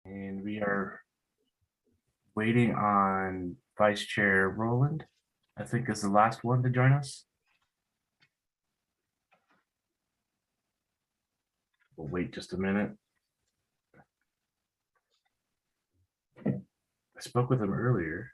And we are waiting on Vice Chair Rowland, I think is the last one to join us. We'll wait just a minute. I spoke with him earlier.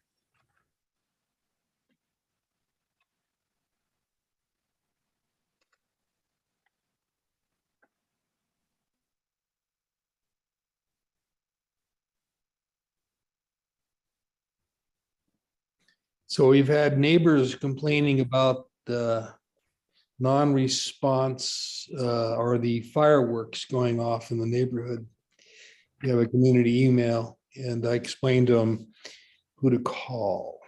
So we've had neighbors complaining about the non-response or the fireworks going off in the neighborhood. We have a community email and I explained to them who to call.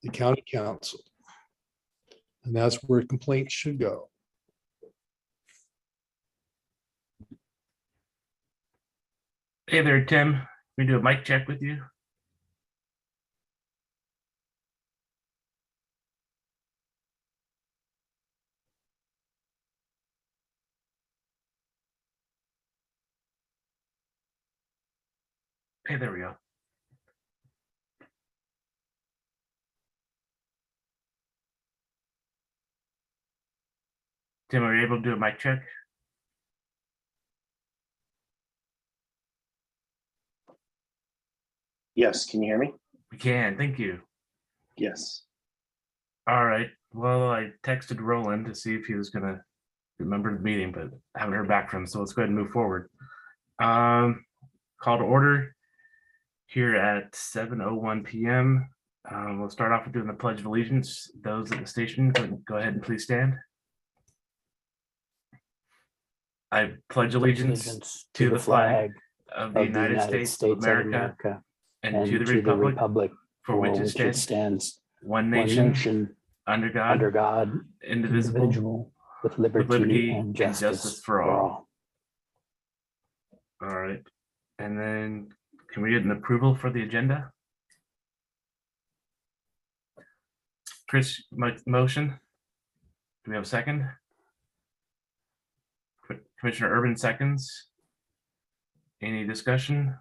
The county council. And that's where complaints should go. Hey there, Tim. Can we do a mic check with you? Hey, there we go. Tim, are you able to do a mic check? Yes, can you hear me? We can, thank you. Yes. All right. Well, I texted Roland to see if he was gonna remember the meeting, but I haven't heard back from him. So let's go ahead and move forward. Call to order here at 7:01 p.m. We'll start off with doing the Pledge of Allegiance. Those at the station, go ahead and please stand. I pledge allegiance to the flag of the United States of America and to the republic for which it stands, one nation, under God, indivisible, with liberty and justice for all. All right. And then can we get an approval for the agenda? Chris, motion. Do we have a second? Commissioner Urban seconds. Any discussion?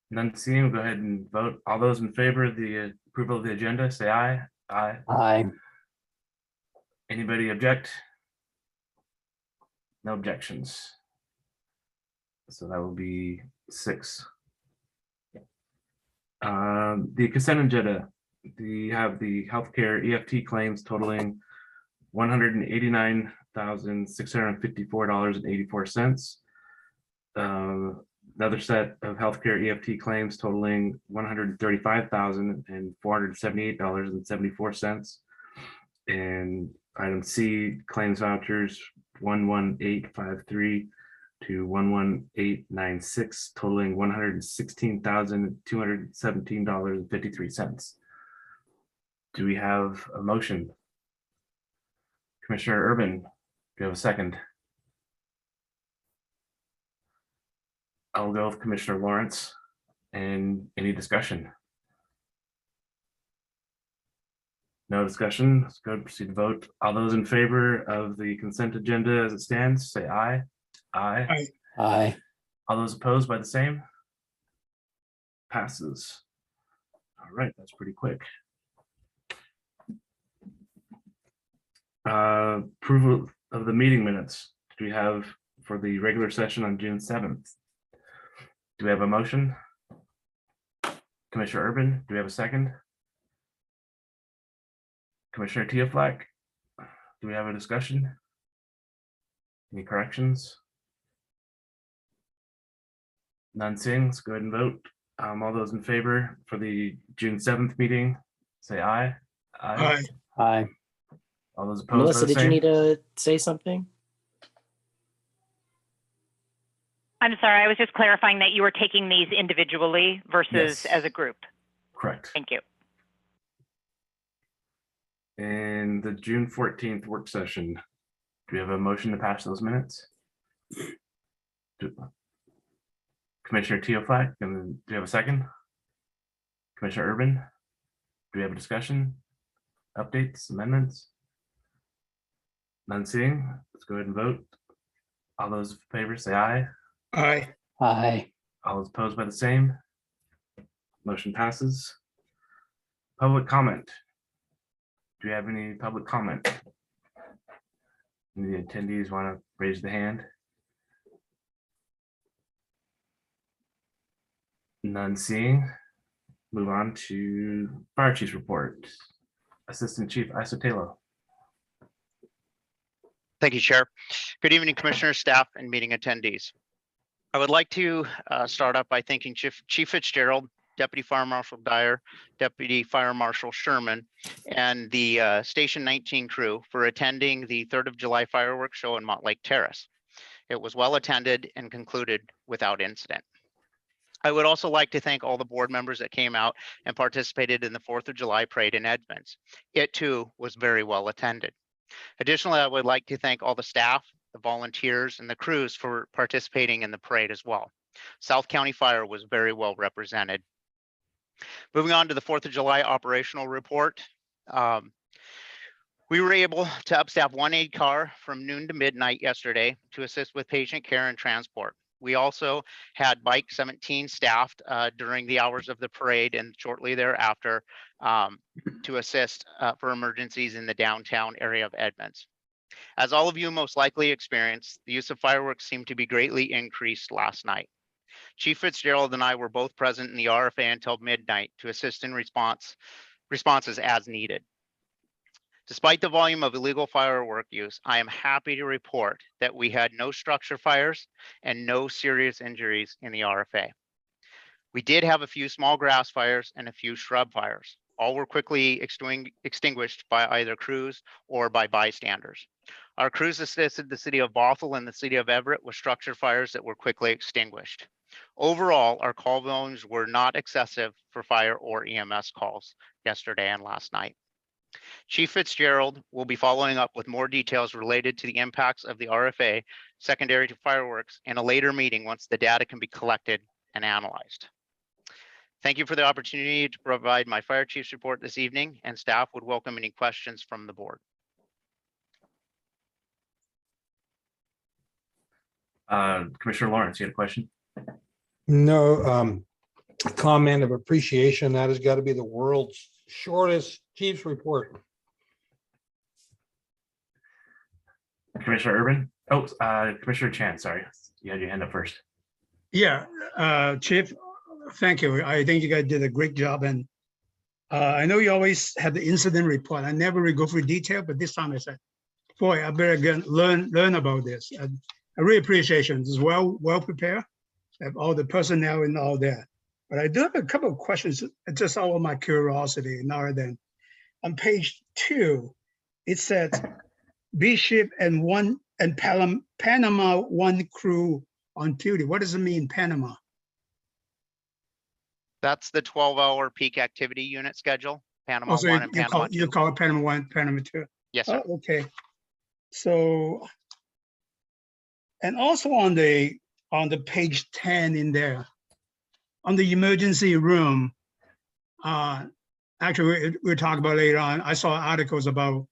None seen. We'll go ahead and vote. All those in favor of the approval of the agenda, say aye. Aye. Aye. Anybody object? No objections. So that will be 6. The consent agenda. We have the healthcare EFT claims totaling $189,654.84. Another set of healthcare EFT claims totaling $135,478.74. And item C, claims vouchers 11853 to 11896, totaling $116,217.53. Do we have a motion? Commissioner Urban, do you have a second? I'll go with Commissioner Lawrence. And any discussion? No discussion. Let's go and proceed to vote. All those in favor of the consent agenda as it stands, say aye. Aye. Aye. Aye. All those opposed by the same? Passes. All right, that's pretty quick. Approval of the meeting minutes. Do we have for the regular session on June 7th? Do we have a motion? Commissioner Urban, do we have a second? Commissioner Teoflack, do we have a discussion? Any corrections? None seeing. Let's go ahead and vote. All those in favor for the June 7th meeting, say aye. Aye. Aye. All those opposed? Melissa, did you need to say something? I'm sorry, I was just clarifying that you were taking these individually versus Yes. as a group. Correct. Thank you. And the June 14th work session, do we have a motion to pass those minutes? Commissioner Teoflack, and do you have a second? Commissioner Urban, do we have a discussion? Updates, amendments? None seeing. Let's go ahead and vote. All those in favor say aye. Aye. Aye. All is opposed by the same. Motion passes. Public comment. Do we have any public comment? Any attendees want to raise the hand? None seeing. Move on to Fire Chief's report. Assistant Chief Isotelo. Thank you, Chair. Good evening, Commissioners, staff, and meeting attendees. I would like to start up by thanking Chief Fitzgerald, Deputy Fire Marshal Dyer, Deputy Fire Marshal Sherman, and the Station 19 crew for attending the 3rd of July fireworks show in Montlake Terrace. It was well attended and concluded without incident. I would also like to thank all the board members that came out and participated in the 4th of July parade in Edmonds. It too was very well attended. Additionally, I would like to thank all the staff, the volunteers, and the crews for participating in the parade as well. South County Fire was very well represented. Moving on to the 4th of July operational report. We were able to upstaff one aid car from noon to midnight yesterday to assist with patient care and transport. We also had Bike 17 staffed during the hours of the parade and shortly thereafter to assist for emergencies in the downtown area of Edmonds. As all of you most likely experienced, the use of fireworks seemed to be greatly increased last night. Chief Fitzgerald and I were both present in the RFA until midnight to assist in responses as needed. Despite the volume of illegal firework use, I am happy to report that we had no structure fires and no serious injuries in the RFA. We did have a few small grass fires and a few shrub fires. All were quickly extinguished by either crews or by bystanders. Our crews assisted the city of Bothell and the city of Everett with structure fires that were quickly extinguished. Overall, our call volumes were not excessive for fire or EMS calls yesterday and last night. Chief Fitzgerald will be following up with more details related to the impacts of the RFA secondary to fireworks in a later meeting once the data can be collected and analyzed. Thank you for the opportunity to provide my fire chief's report this evening, and staff would welcome any questions from the board. Commissioner Lawrence, you had a question? No, comment of appreciation. That has got to be the world's shortest chief's report. Commissioner Urban? Oh, Commissioner Chan, sorry. You had your hand up first. Yeah, Chief, thank you. I think you guys did a great job. And I know you always have the incident report. I never really go through detail, but this time I said, boy, I better again learn about this. And I really appreciate it. It's well prepared. Have all the personnel and all that. But I do have a couple of questions, just out of my curiosity, rather than on page 2, it said B-ship and Panama 1 crew on duty. What does it mean, Panama? That's the 12-hour peak activity unit schedule, Panama Also, 1 and Panama 2. You call it Panama 1, Panama 2? Yes, sir. Oh, okay. So, and also on the page 10 in there, on the emergency room, actually we'll talk about later on. I saw articles about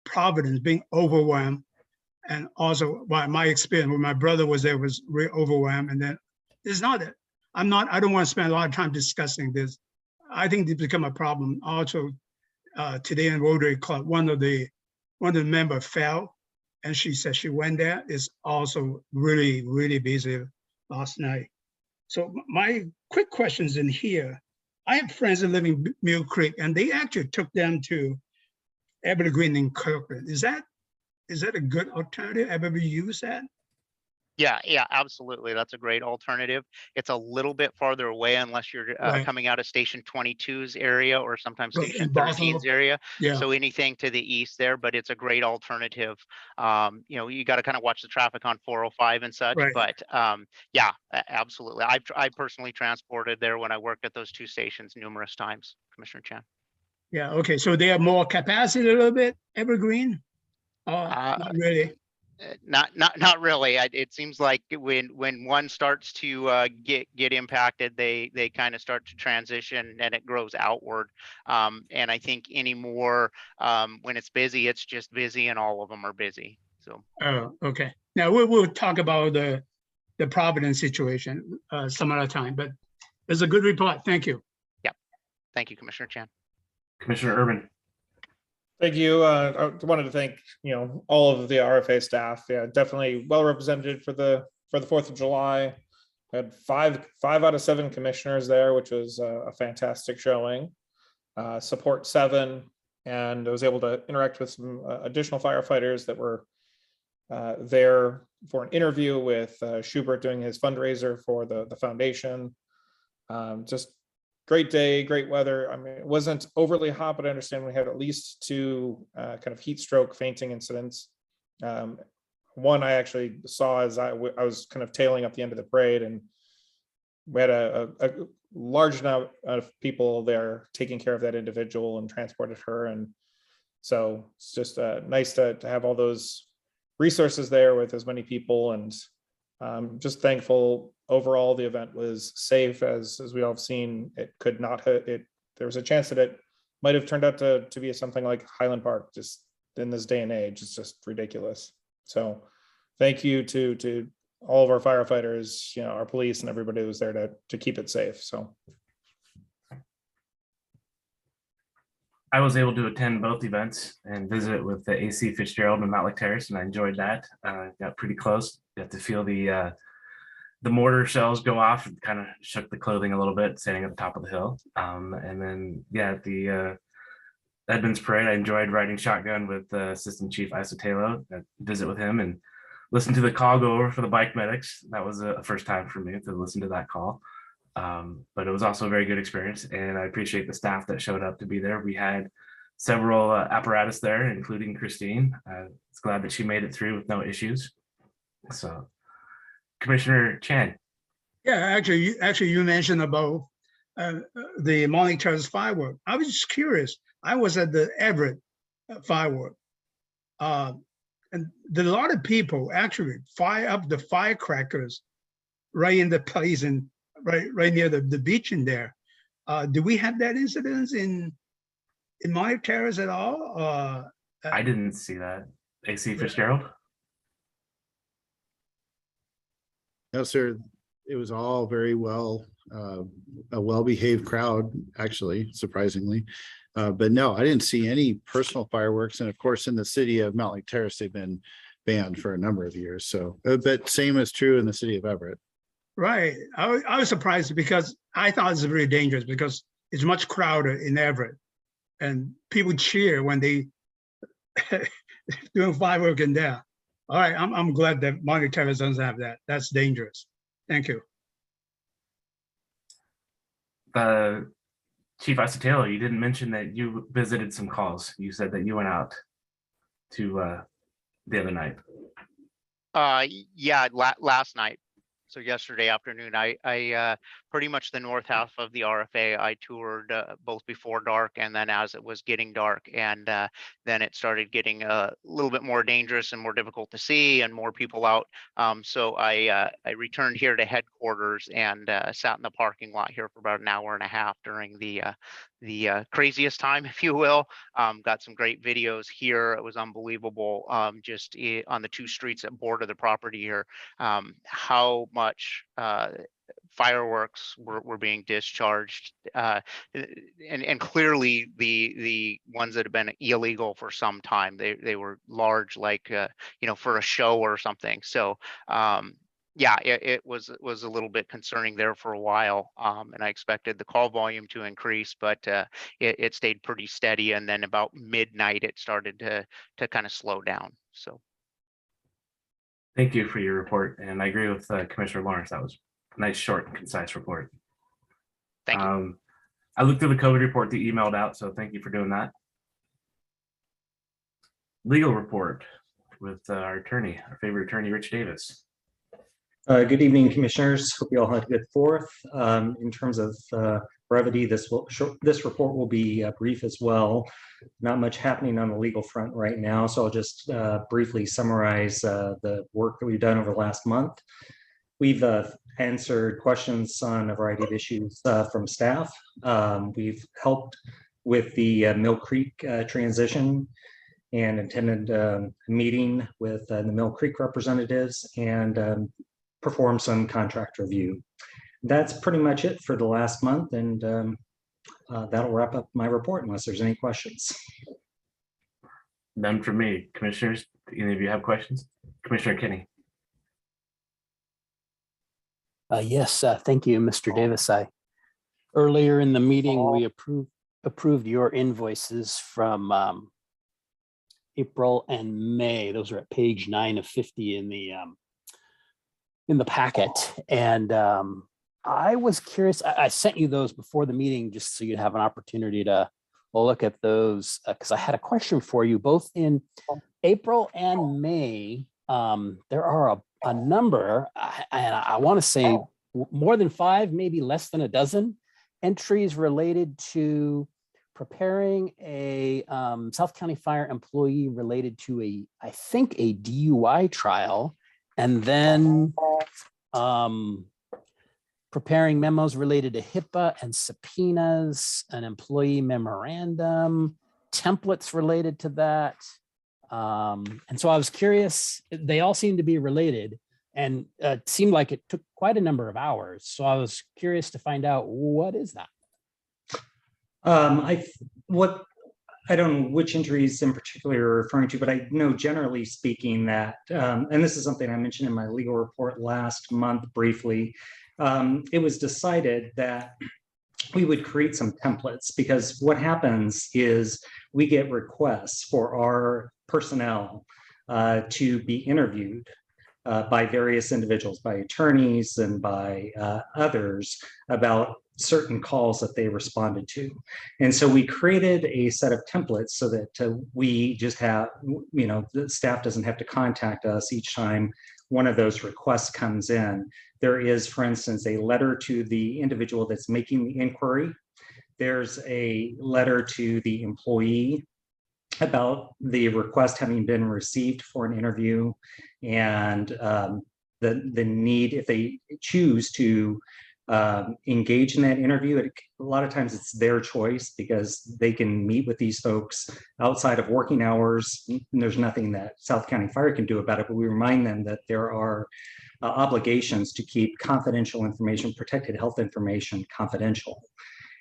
Providence being overwhelmed, and also my experience when my brother was there was really overwhelmed. And then it's not that I don't want to spend a lot of time discussing this. I think it's become a problem. Also, today in Rotary Club, one of the members fell, and she said she went there. It's also really, really busy last night. So my quick questions in here. I have friends that live in Mill Creek, and they actually took them to Evergreen in Kirkland. Is that a good alternative? Have you ever used that? Yeah, absolutely. That's a great alternative. It's a little bit farther away unless you're Right. coming out of Station 22's area or sometimes Right, Station in Buffalo. 13's area. Yeah. So anything to the east there, but it's a great alternative. You got to kind of watch the traffic on 405 and such. Right. But yeah, absolutely. I personally transported there when I worked at those 2 stations numerous times, Commissioner Chan. Yeah. Okay. So they have more capacity a little bit, Evergreen? Not really. Not really. It seems like when one starts to get impacted, they kind of start to transition and it grows outward. And I think anymore when it's busy, it's just busy and all of them are busy. So. Oh, okay. Now we'll talk about the the Providence situation some other time, but it's a good report. Thank you. Thank you, Commissioner Chan. Commissioner Urban. Thank you. I wanted to thank, all of the RFA staff. Yeah, definitely well represented for the 4th of July. Had five out of 7 commissioners there, which was a fantastic showing. Support 7, and I was able to interact with some additional firefighters that were there for an interview with Schubert doing his fundraiser for the foundation. Just great day, great weather. I mean, it wasn't overly hot, but I understand we had at least 2 kind of heat stroke fainting incidents. One I actually saw as I was kind of tailing up the end of the parade, and we had a large amount of people there taking care of that individual and transported her. And so it's just nice to have all those resources there with as many people, and just thankful overall the event was safe. As we all have seen, it could not there was a chance that it might have turned out to be something like Highland Park. Just in this day and age, it's just ridiculous. So thank you to all of our firefighters, our police, and everybody who was there to keep it safe. So I was able to attend both events and visit with the AC Fitzgerald and Mount Terrace, and I enjoyed that. Got pretty close. Got to feel the mortar shells go off, and kind of shook the clothing a little bit standing at the top of the hill. And then, at the Edmonds Parade, I enjoyed riding shotgun with Assistant Chief Isotalo, visit with him and listen to the call go over for the bike medics. That was a first time for me to listen to that call. But it was also a very good experience, and I appreciate the staff that showed up to be there. We had several apparatus there, including Christine. It's glad that she made it through with no issues. So, Commissioner Chan. Yeah, actually, you mentioned about the Morning Terrace firework. I was just curious. I was at the Everett firework, and a lot of people actually fire up the firecrackers right in the place and right near the beach in there. Do we have that incident in Morning Terrace at all? I didn't see that. AC Fitzgerald. No, sir. It was all very well, a well-behaved crowd, actually, surprisingly. But no, I didn't see any personal fireworks. And of course, in the city of Mount Lake Terrace, they've been banned for a number of years. So, but same is true in the city of Everett. Right. I was surprised because I thought it was very dangerous because it's much crowded in Everett, and people cheer when they doing firework in there. All right, I'm glad that Morning Terrace doesn't have that. That's dangerous. Thank you. Chief Isotalo, you didn't mention that you visited some calls. You said that you went out to the other night. Yeah, last night. So yesterday afternoon, I pretty much the north half of the RFA, I toured both before dark and then as it was getting dark. And then it started getting a little bit more dangerous and more difficult to see and more people out. So I returned here to headquarters and sat in the parking lot here for about an hour and a half during the craziest time, if you will. Got some great videos here. It was unbelievable. Just on the 2 streets that border the property here, how much fireworks were being discharged, and clearly the ones that have been illegal for some time. They were large, like for a show or something. So yeah, it was a little bit concerning there for a while, and I expected the call volume to increase, but it stayed pretty steady. And then about midnight, it started to kind of slow down. So. Thank you for your report, and I agree with Commissioner Lawrence. That was a nice, short, and concise report. Thank you. I looked through the COVID report that you emailed out, so thank you for doing that. Legal report with our attorney, our favorite attorney, Rich Davis. Good evening, commissioners. Hope you all had a good 4th. In terms of brevity, this report will be brief as well. Not much happening on the legal front right now, so I'll just briefly summarize the work that we've done over the last month. We've answered questions on a variety of issues from staff. We've helped with the Mill Creek transition and attended a meeting with the Mill Creek representatives, and perform some contract review. That's pretty much it for the last month, and that'll wrap up my report unless there's any questions. None for me. Commissioners, do any of you have questions? Commissioner Kinney. Yes, thank you, Mr. Davis. Earlier in the meeting, we approved your invoices from April and May. Those are at page 9 of 50 in the packet. And I was curious, I sent you those before the meeting just so you'd have an opportunity to look at those, because I had a question for you. Both in April and May, there are a number, and I want to say more than 5, maybe less than a dozen entries related to preparing a South County Fire employee related to I think a DUI trial, and then preparing memos related to HIPAA and subpoenas, an employee memorandum, templates related to that. And so I was curious, they all seem to be related, and it seemed like it took quite a number of hours. So I was curious to find out, what is that? I don't know which injuries in particular you're referring to, but I know generally speaking that, and this is something I mentioned in my legal report last month briefly, it was decided that we would create some templates, because what happens is we get requests for our personnel to be interviewed by various individuals, by attorneys and by others, about certain calls that they responded to. And so we created a set of templates so that we just have, the staff doesn't have to contact us each time one of those requests comes in. There is, for instance, a letter to the individual that's making the inquiry. There's a letter to the employee about the request having been received for an interview, and the need, if they choose to engage in that interview. A lot of times it's their choice, because they can meet with these folks outside of working hours. And there's nothing that South County Fire can do about it, but we remind them that there are obligations to keep confidential information, protected health information, confidential.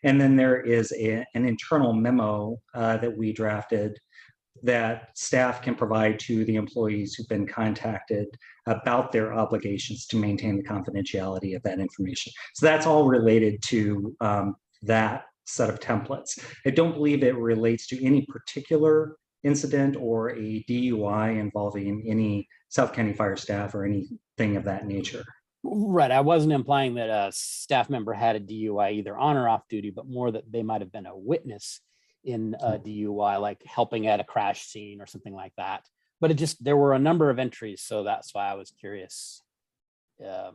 And then there is an internal memo that we drafted that staff can provide to the employees who've been contacted about their obligations to maintain the confidentiality of that information. So that's all related to that set of templates. I don't believe it relates to any particular incident or a DUI involving any South County Fire staff or anything of that nature. Right. I wasn't implying that a staff member had a DUI either on or off duty, but more that they might have been a witness in a DUI, like helping at a crash scene or something like that. But there were a number of entries, so that's why I was curious. But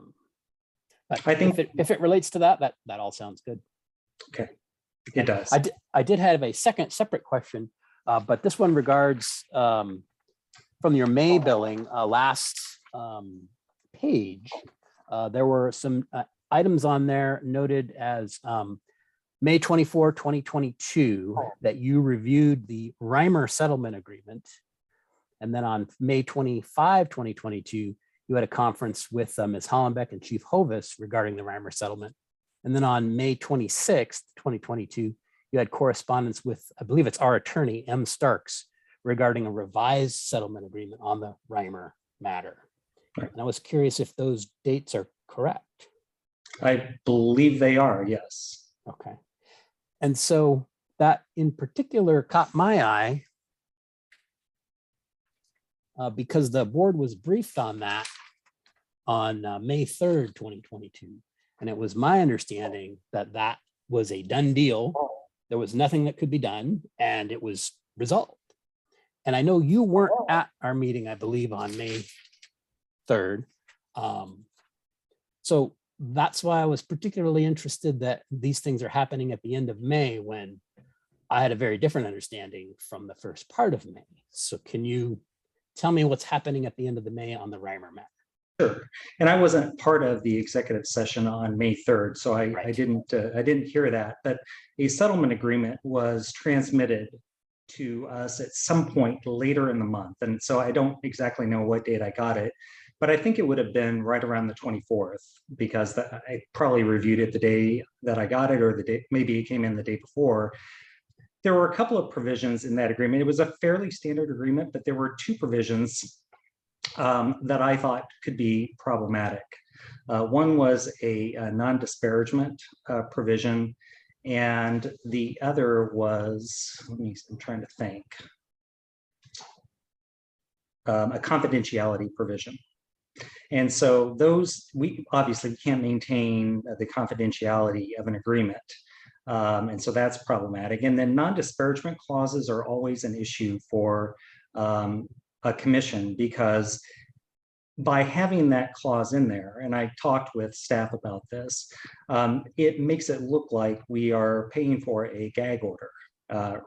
I think if it relates to that all sounds good. Okay, it does. I did have a separate question, but this one regards from your May billing last page. There were some items on there noted as May 24, 2022, that you reviewed the Reimer settlement agreement. And then on May 25, 2022, you had a conference with Ms. Hollenbeck and Chief Hovis regarding the Reimer settlement. And then on May 26th, 2022, you had correspondence with, I believe it's our attorney, M. Starks, regarding a revised settlement agreement on the Reimer matter. And I was curious if those dates are correct. I believe they are, yes. Okay. And so that in particular caught my eye because the board was briefed on that on May 3rd, 2022. And it was my understanding that that was a done deal. There was nothing that could be done, and it was resolved. And I know you weren't at our meeting, I believe, on May 3rd. So that's why I was particularly interested that these things are happening at the end of May, when I had a very different understanding from the first part of May. So can you tell me what's happening at the end of the May on the Reimer matter? Sure. And I wasn't part of the executive session on May 3rd, so I didn't hear that. But a settlement agreement was transmitted to us at some point later in the month, and so I don't exactly know what date I got it. but I think it would have been right around the 24th because I probably reviewed it the day that I got it, or the day, maybe it came in the day before. There were a couple of provisions in that agreement. It was a fairly standard agreement, but there were two provisions that I thought could be problematic. One was a non-disparagement provision, and the other was, I'm trying to think, a confidentiality provision. And so those, we obviously can't maintain the confidentiality of an agreement. And so that's problematic. And then non-disparagement clauses are always an issue for a commission, because by having that clause in there, and I talked with staff about this, it makes it look like we are paying for a gag order,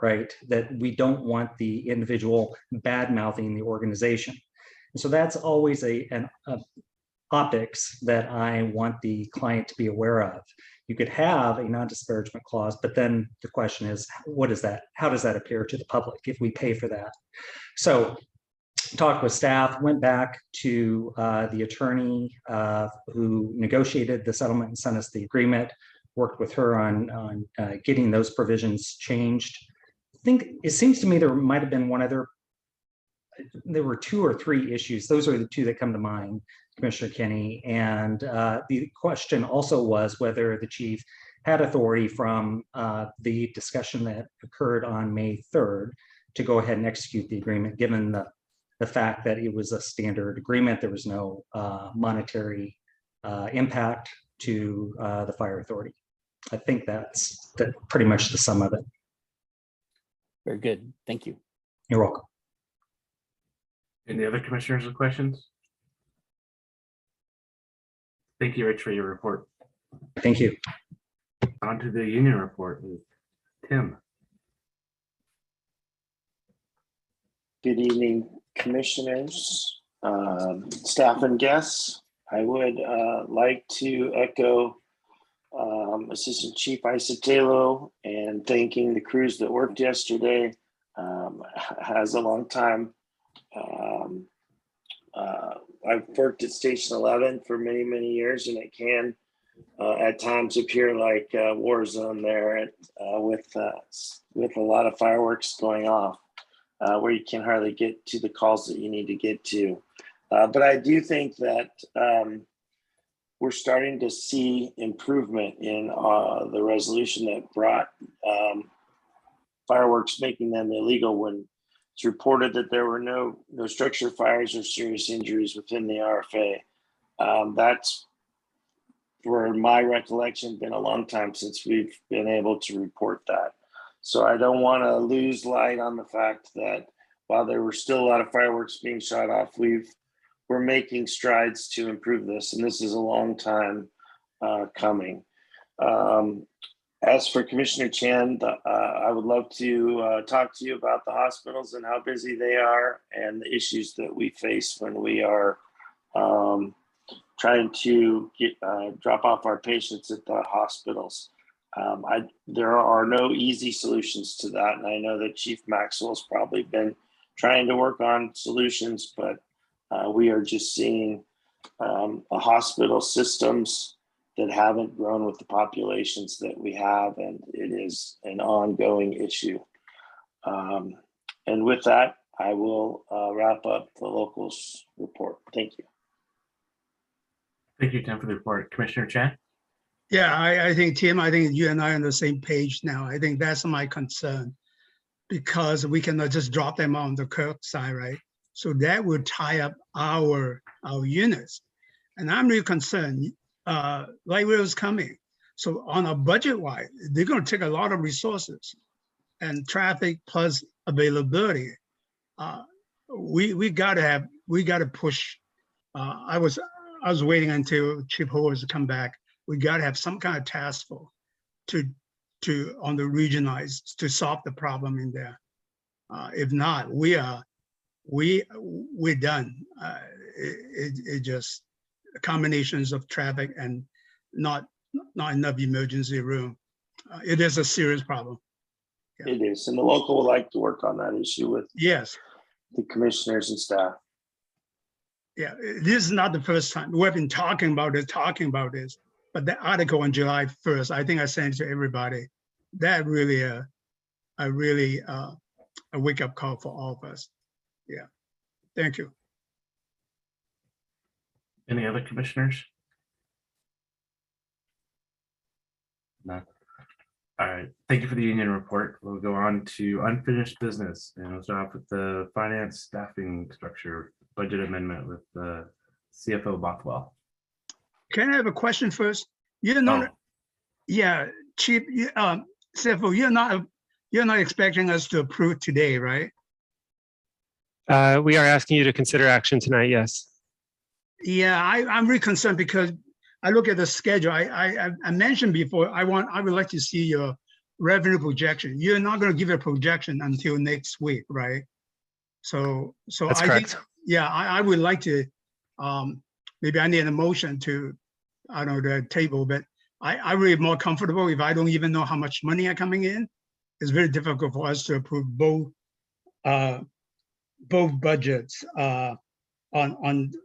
right? That we don't want the individual bad-mouthing the organization. And so that's always an optics that I want the client to be aware of. You could have a non-disparagement clause, but then the question is, what is that? How does that appear to the public if we pay for that? So talked with staff, went back to the attorney who negotiated the settlement and sent us the agreement, worked with her on getting those provisions changed. I think it seems to me there might have been one other, there were 2 or 3 issues. Those are the 2 that come to mind, Commissioner Kenny. And the question also was whether the chief had authority from the discussion that occurred on May 3rd to go ahead and execute the agreement, given the fact that it was a standard agreement. There was no monetary impact to the fire authority. I think that's pretty much the sum of it. Very good. Thank you. You're welcome. Any other commissioners with questions? Thank you, Rich, for your report. Thank you. On to the union report with Tim. Good evening, commissioners, staff and guests. I would like to echo Assistant Chief Isotelo and thanking the crews that worked yesterday. Has a long time. I've worked at Station 11 for many, many years, and it can at times appear like a war zone there with a lot of fireworks going off, where you can hardly get to the calls that you need to get to. But I do think that we're starting to see improvement in the resolution that brought fireworks, making them illegal, when it's reported that there were no structure fires or serious injuries within the RFA. That's, for my recollection, been a long time since we've been able to report that. So I don't want to lose light on the fact that while there were still a lot of fireworks being shot off, we're making strides to improve this, and this is a long time coming. As for Commissioner Chan, I would love to talk to you about the hospitals and how busy they are and the issues that we face when we are trying to drop off our patients at the hospitals. There are no easy solutions to that, and I know that Chief Maxwell's probably been trying to work on solutions, but we are just seeing a hospital systems that haven't grown with the populations that we have, and it is an ongoing issue. And with that, I will wrap up the locals report. Thank you. Thank you, Tim, for the report. Commissioner Chan? Yeah, I think, Tim, I think you and I are on the same page now. I think that's my concern, because we cannot just drop them on the curbside, right? So that would tie up our units. And I'm really concerned, light rail is coming. So on a budget wise, they're going to take a lot of resources and traffic plus availability. We got to push. I was waiting until Chief Howard to come back. We got to have some kind of task force to on the regionalized to solve the problem in there. If not, we're done. It just combinations of traffic and not enough emergency room. It is a serious problem. Yeah. It is, and the local would like to work on that issue with yes the commissioners and staff. Yeah, this is not the first time. We've been talking about this, but the article on July 1st, I think I sent it to everybody. That really, a wake-up call for all of us. Yeah, thank you. Any other commissioners? No. All right, thank you for the union report. We'll go on to unfinished business, and we'll start off with the finance staffing structure budget amendment with the CFO Bothwell. Can I have a question first? You're not, yeah, Chief, CFO, you're not expecting us to approve today, right? We are asking you to consider action tonight, yes. Yeah, I'm really concerned because I look at the schedule. I mentioned before, I would like to see your revenue projection. You're not going to give a projection until next week, right? So That's I correct. think, yeah, I would like to, maybe I need a motion to, I don't know, the table, but I really more comfortable if I don't even know how much money are coming in. It's very difficult for us to approve both budgets on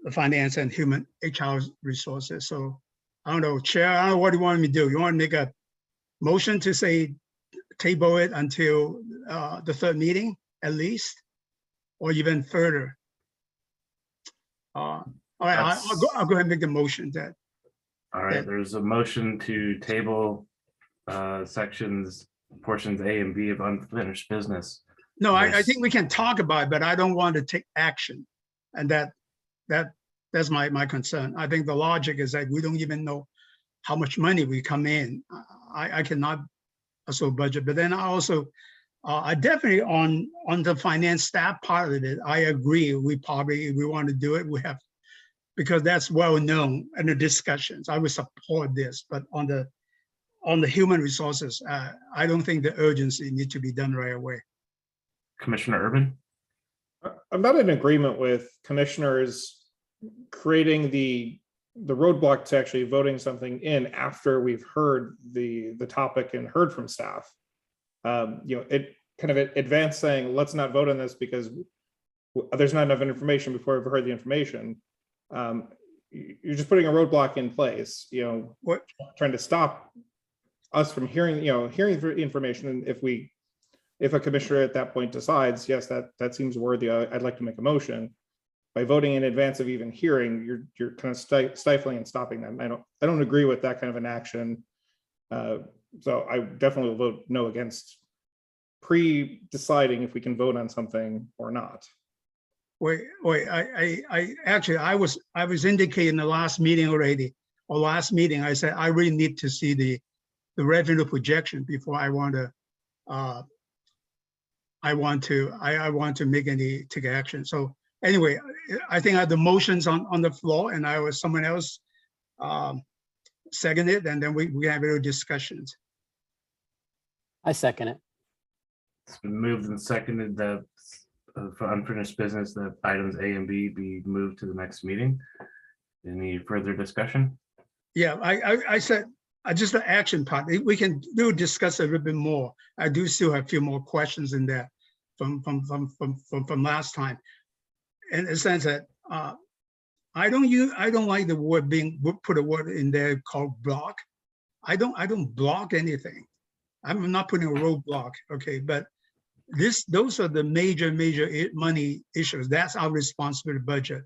the finance and human HR resources. So I don't know, Chair, I don't know what you want me to do. You want to make a motion to say table it until the third meeting at least, or even further? All right, I'll go ahead and make the motion that. All right, there's a motion to table portions A and B of unfinished business. No, I think we can talk about it, but I don't want to take action. And that's my concern. I think the logic is that we don't even know how much money we come in. I cannot also budget, but then I also, I definitely on the finance staff part of it, I agree. We probably, if we want to do it, we have, because that's well known in the discussions. I would support this, but on the human resources, I don't think the urgency needs to be done right away. Commissioner Urban? I'm not in agreement with commissioners creating the roadblock to actually voting something in after we've heard the topic and heard from staff. It kind of advanced saying, let's not vote on this because there's not enough information before we've heard the information. You're just putting a roadblock in place, trying to stop us from hearing the information. And if a commissioner at that point decides, yes, that seems worthy, I'd like to make a motion, by voting in advance of even hearing, you're kind of stifling and stopping them. I don't agree with that kind of an action. So I definitely will vote no against pre-deciding if we can vote on something or not. Wait, I was indicating the last meeting already, or last meeting, I said, I really need to see the revenue projection before I want to make any take action. So anyway, I think I have the motions on the floor, and someone else second it, and then we have little discussions. I second it. It's been moved and seconded that for unfinished business, that items A and B be moved to the next meeting. Any further discussion? Yeah, I said just the action part. We can discuss a little bit more. I do still have a few more questions in there from last time. In the sense that I don't like the word put a word in there called block. I don't block anything. I'm not putting a roadblock, okay? But those are the major money issues. That's our responsibility budget,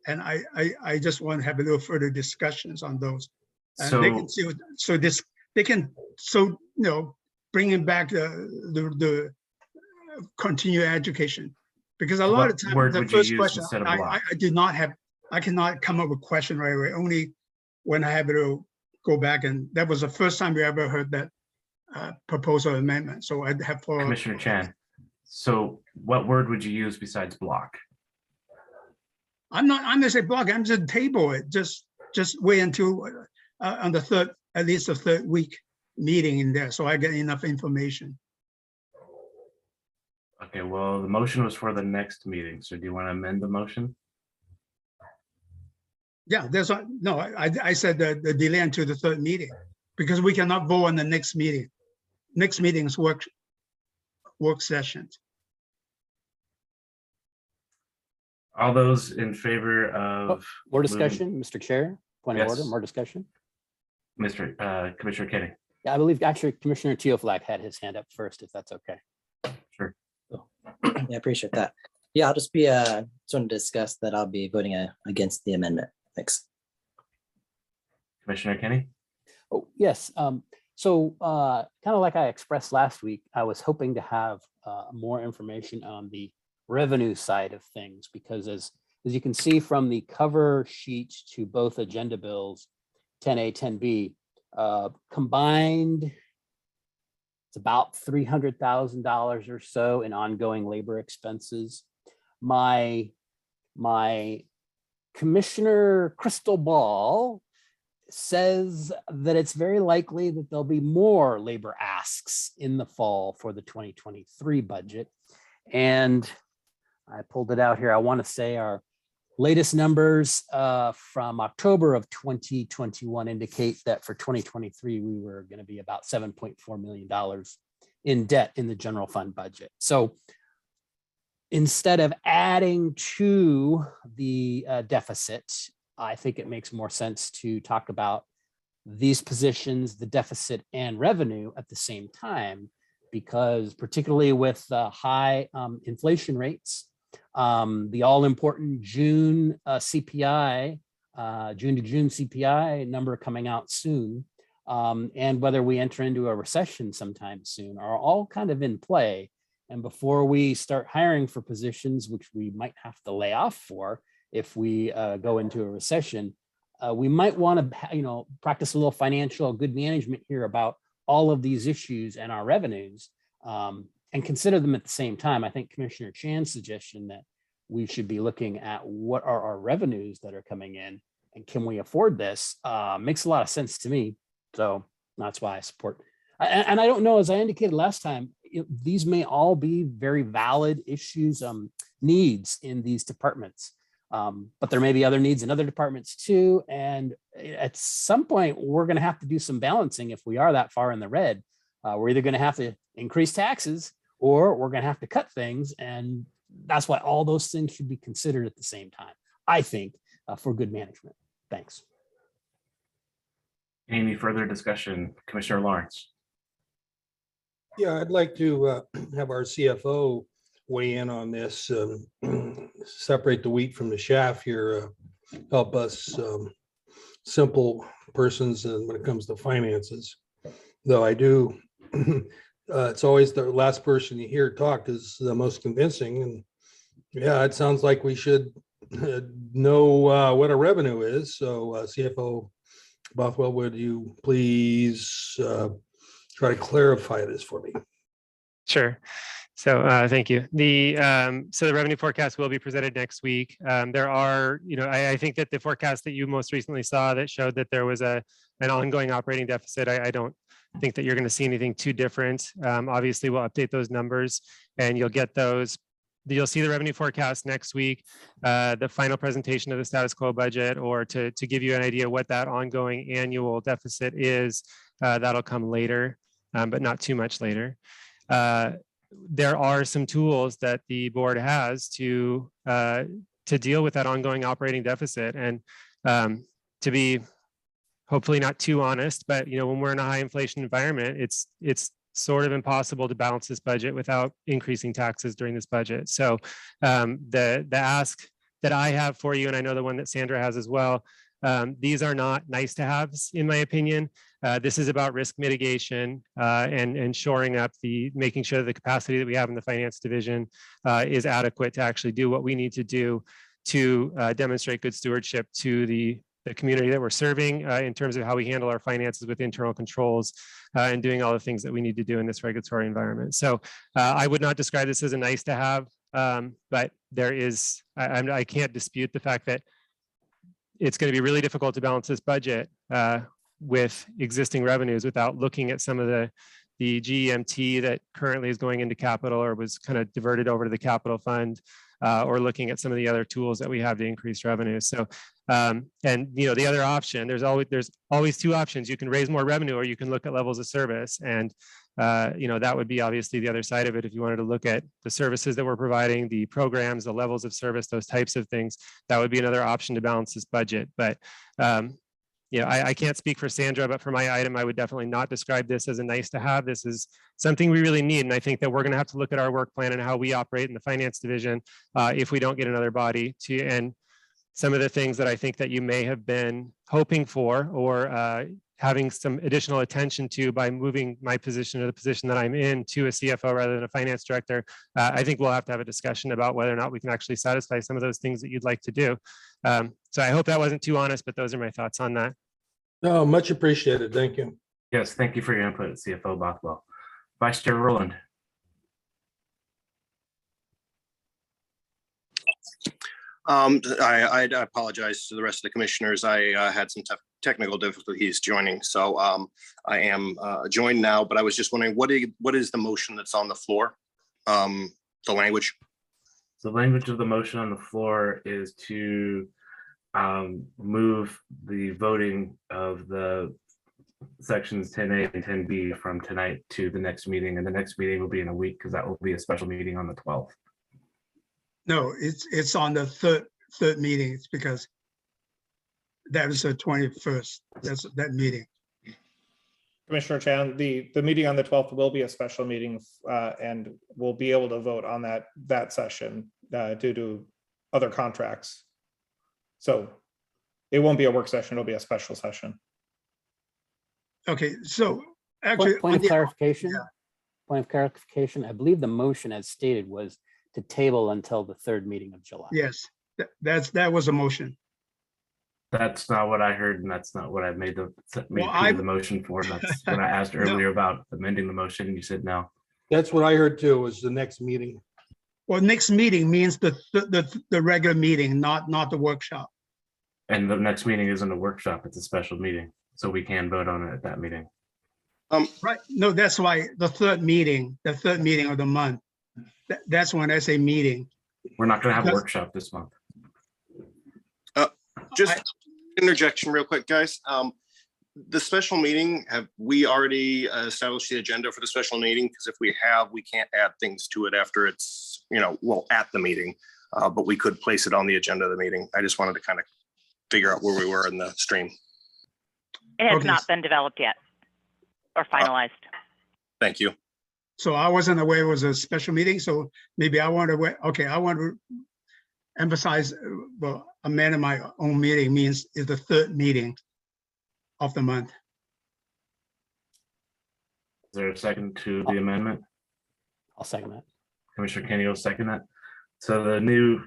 and I just want to have a little further discussions on those. And So they can see bringing back the continuing education, because a lot of times the first question I cannot come up with a question right away. Only when I have to go back, and that was the first time we ever heard that proposal amendment. So I'd have for Commissioner Chan, so what word would you use besides block? I'm gonna say block. I'm just table it. Just wait until on the third, at least the third week meeting in there, so I get enough information. Okay, well, the motion was for the next meeting. So do you want to amend the motion? Yeah, I said the delay until the third meeting, because we cannot vote on the next meeting. Next meeting's work sessions. All those in favor of More moving- discussion, Mr. Chair, point of order, Yes. more discussion. Commissioner Kenny? Yeah, I believe actually Commissioner Teoflag had his hand up first, if that's okay. Sure. Yeah, I appreciate that. Yeah, I'll just be just want to discuss that I'll be voting against the amendment. Thanks. Commissioner Kenny? Oh, yes. So kind of like I expressed last week, I was hoping to have more information on the revenue side of things, because as you can see from the cover sheet to both agenda bills, 10A, 10B, combined, it's about $300,000 or so in ongoing labor expenses. My commissioner crystal ball says that it's very likely that there'll be more labor asks in the fall for the 2023 budget. And I pulled it out here. I want to say our latest numbers from October of 2021 indicate that for 2023, we were going to be about $7.4 million in debt in the general fund budget. So instead of adding to the deficit, I think it makes more sense to talk about these positions, the deficit and revenue at the same time, because particularly with high inflation rates, the all-important June CPI, June to June CPI number coming out soon, and whether we enter into a recession sometime soon are all kind of in play. And before we start hiring for positions, which we might have to lay off for if we go into a recession, we might want to, practice a little financial good management here about all of these issues and our revenues, and consider them at the same time. I think Commissioner Chan's suggestion that we should be looking at what are our revenues that are coming in and can we afford this makes a lot of sense to me. So that's why I support. And I don't know, as I indicated last time, these may all be very valid issues, needs in these departments. But there may be other needs in other departments too. And at some point, we're going to have to do some balancing if we are that far in the red. We're either going to have to increase taxes or we're going to have to cut things. And that's why all those things should be considered at the same time, I think, for good management. Thanks. Any further discussion? Commissioner Lawrence? Yeah, I'd like to have our CFO weigh in on this, separate the wheat from the chaff here, help us simple persons when it comes to finances. Though I do, it's always the last person you hear talk is the most convincing. And yeah, it sounds like we should know what a revenue is. So CFO Bothwell, would you please try to clarify this for me? Sure. So thank you. So the revenue forecast will be presented next week. There are, I think that the forecast that you most recently saw that showed that there was an ongoing operating deficit, I don't think that you're going to see anything too different. Obviously, we'll update those numbers and you'll get those. You'll see the revenue forecast next week, the final presentation of the status quo budget, or to give you an idea what that ongoing annual deficit is, that'll come later, but not too much later. There are some tools that the board has to deal with that ongoing operating deficit, and to be hopefully not too honest, but when we're in a high inflation environment, it's sort of impossible to balance this budget without increasing taxes during this budget. So the ask that I have for you, and I know the one that Sandra has as well, these are not nice to haves, in my opinion. This is about risk mitigation and shoring up making sure the capacity that we have in the finance division is adequate to actually do what we need to do to demonstrate good stewardship to the community that we're serving in terms of how we handle our finances with internal controls and doing all the things that we need to do in this regulatory environment. So I would not describe this as a nice to have, but there is, I can't dispute the fact that it's going to be really difficult to balance this budget with existing revenues without looking at some of the GEMT that currently is going into capital or was kind of diverted over to the capital fund, or looking at some of the other tools that we have to increase revenue. So, and the other option, there's always two options. You can raise more revenue, or you can look at levels of service. And that would be obviously the other side of it. If you wanted to look at the services that we're providing, the programs, the levels of service, those types of things, that would be another option to balance this budget. But I can't speak for Sandra, but for my item, I would definitely not describe this as a nice to have. This is something we really need. And I think that we're going to have to look at our work plan and how we operate in the finance division if we don't get another body to, and some of the things that I think that you may have been hoping for, or having some additional attention to by moving my position or the position that I'm in to a CFO rather than a finance director. I think we'll have to have a discussion about whether or not we can actually satisfy some of those things that you'd like to do. So I hope that wasn't too honest, but those are my thoughts on that. No, much appreciated. Thank you. Yes, thank you for your input, CFO Bothwell. Vice Chair Rowland. I apologize to the rest of the commissioners. I had some technical difficulties joining, so I am joined now. But I was just wondering, what is the motion that's on the floor? The language. The language of the motion on the floor is to move the voting of the sections 10A and 10B from tonight to the next meeting, and the next meeting will be in a week because that will be a special meeting on the 12th. No, it's on the third meeting. It's because that is the 21st. That's that meeting. Commissioner Chan, the meeting on the 12th will be a special meeting, and we'll be able to vote on that session due to other contracts. So it won't be a work session, it'll be a special session. Okay, so actually, point of clarification. Point of clarification. I believe the motion as stated was to table until the third meeting of July. Yes, that was a motion. That's not what I heard, and that's not what I made the motion for. That's when I asked earlier about amending the motion, and you said no. That's what I heard too, was the next meeting. Well, next meeting means the regular meeting, not the workshop. And the next meeting isn't a workshop, it's a special meeting. So we can vote on it at that meeting. Right. No, that's why the third meeting of the month, that's when I say meeting. We're not going to have a workshop this month. Just interjection real quick, guys. The special meeting, have we already established the agenda for the special meeting? Because if we have, we can't add things to it after it's, at the meeting, but we could place it on the agenda of the meeting. I just wanted to kind of figure out where we were in the stream. It has not been developed yet or finalized. Thank you. So I wasn't aware it was a special meeting, so maybe I want to emphasize, amending my own meeting means is the third meeting of the month. Is there a second to the amendment? I'll second that. Commissioner Kenny will second that. So the new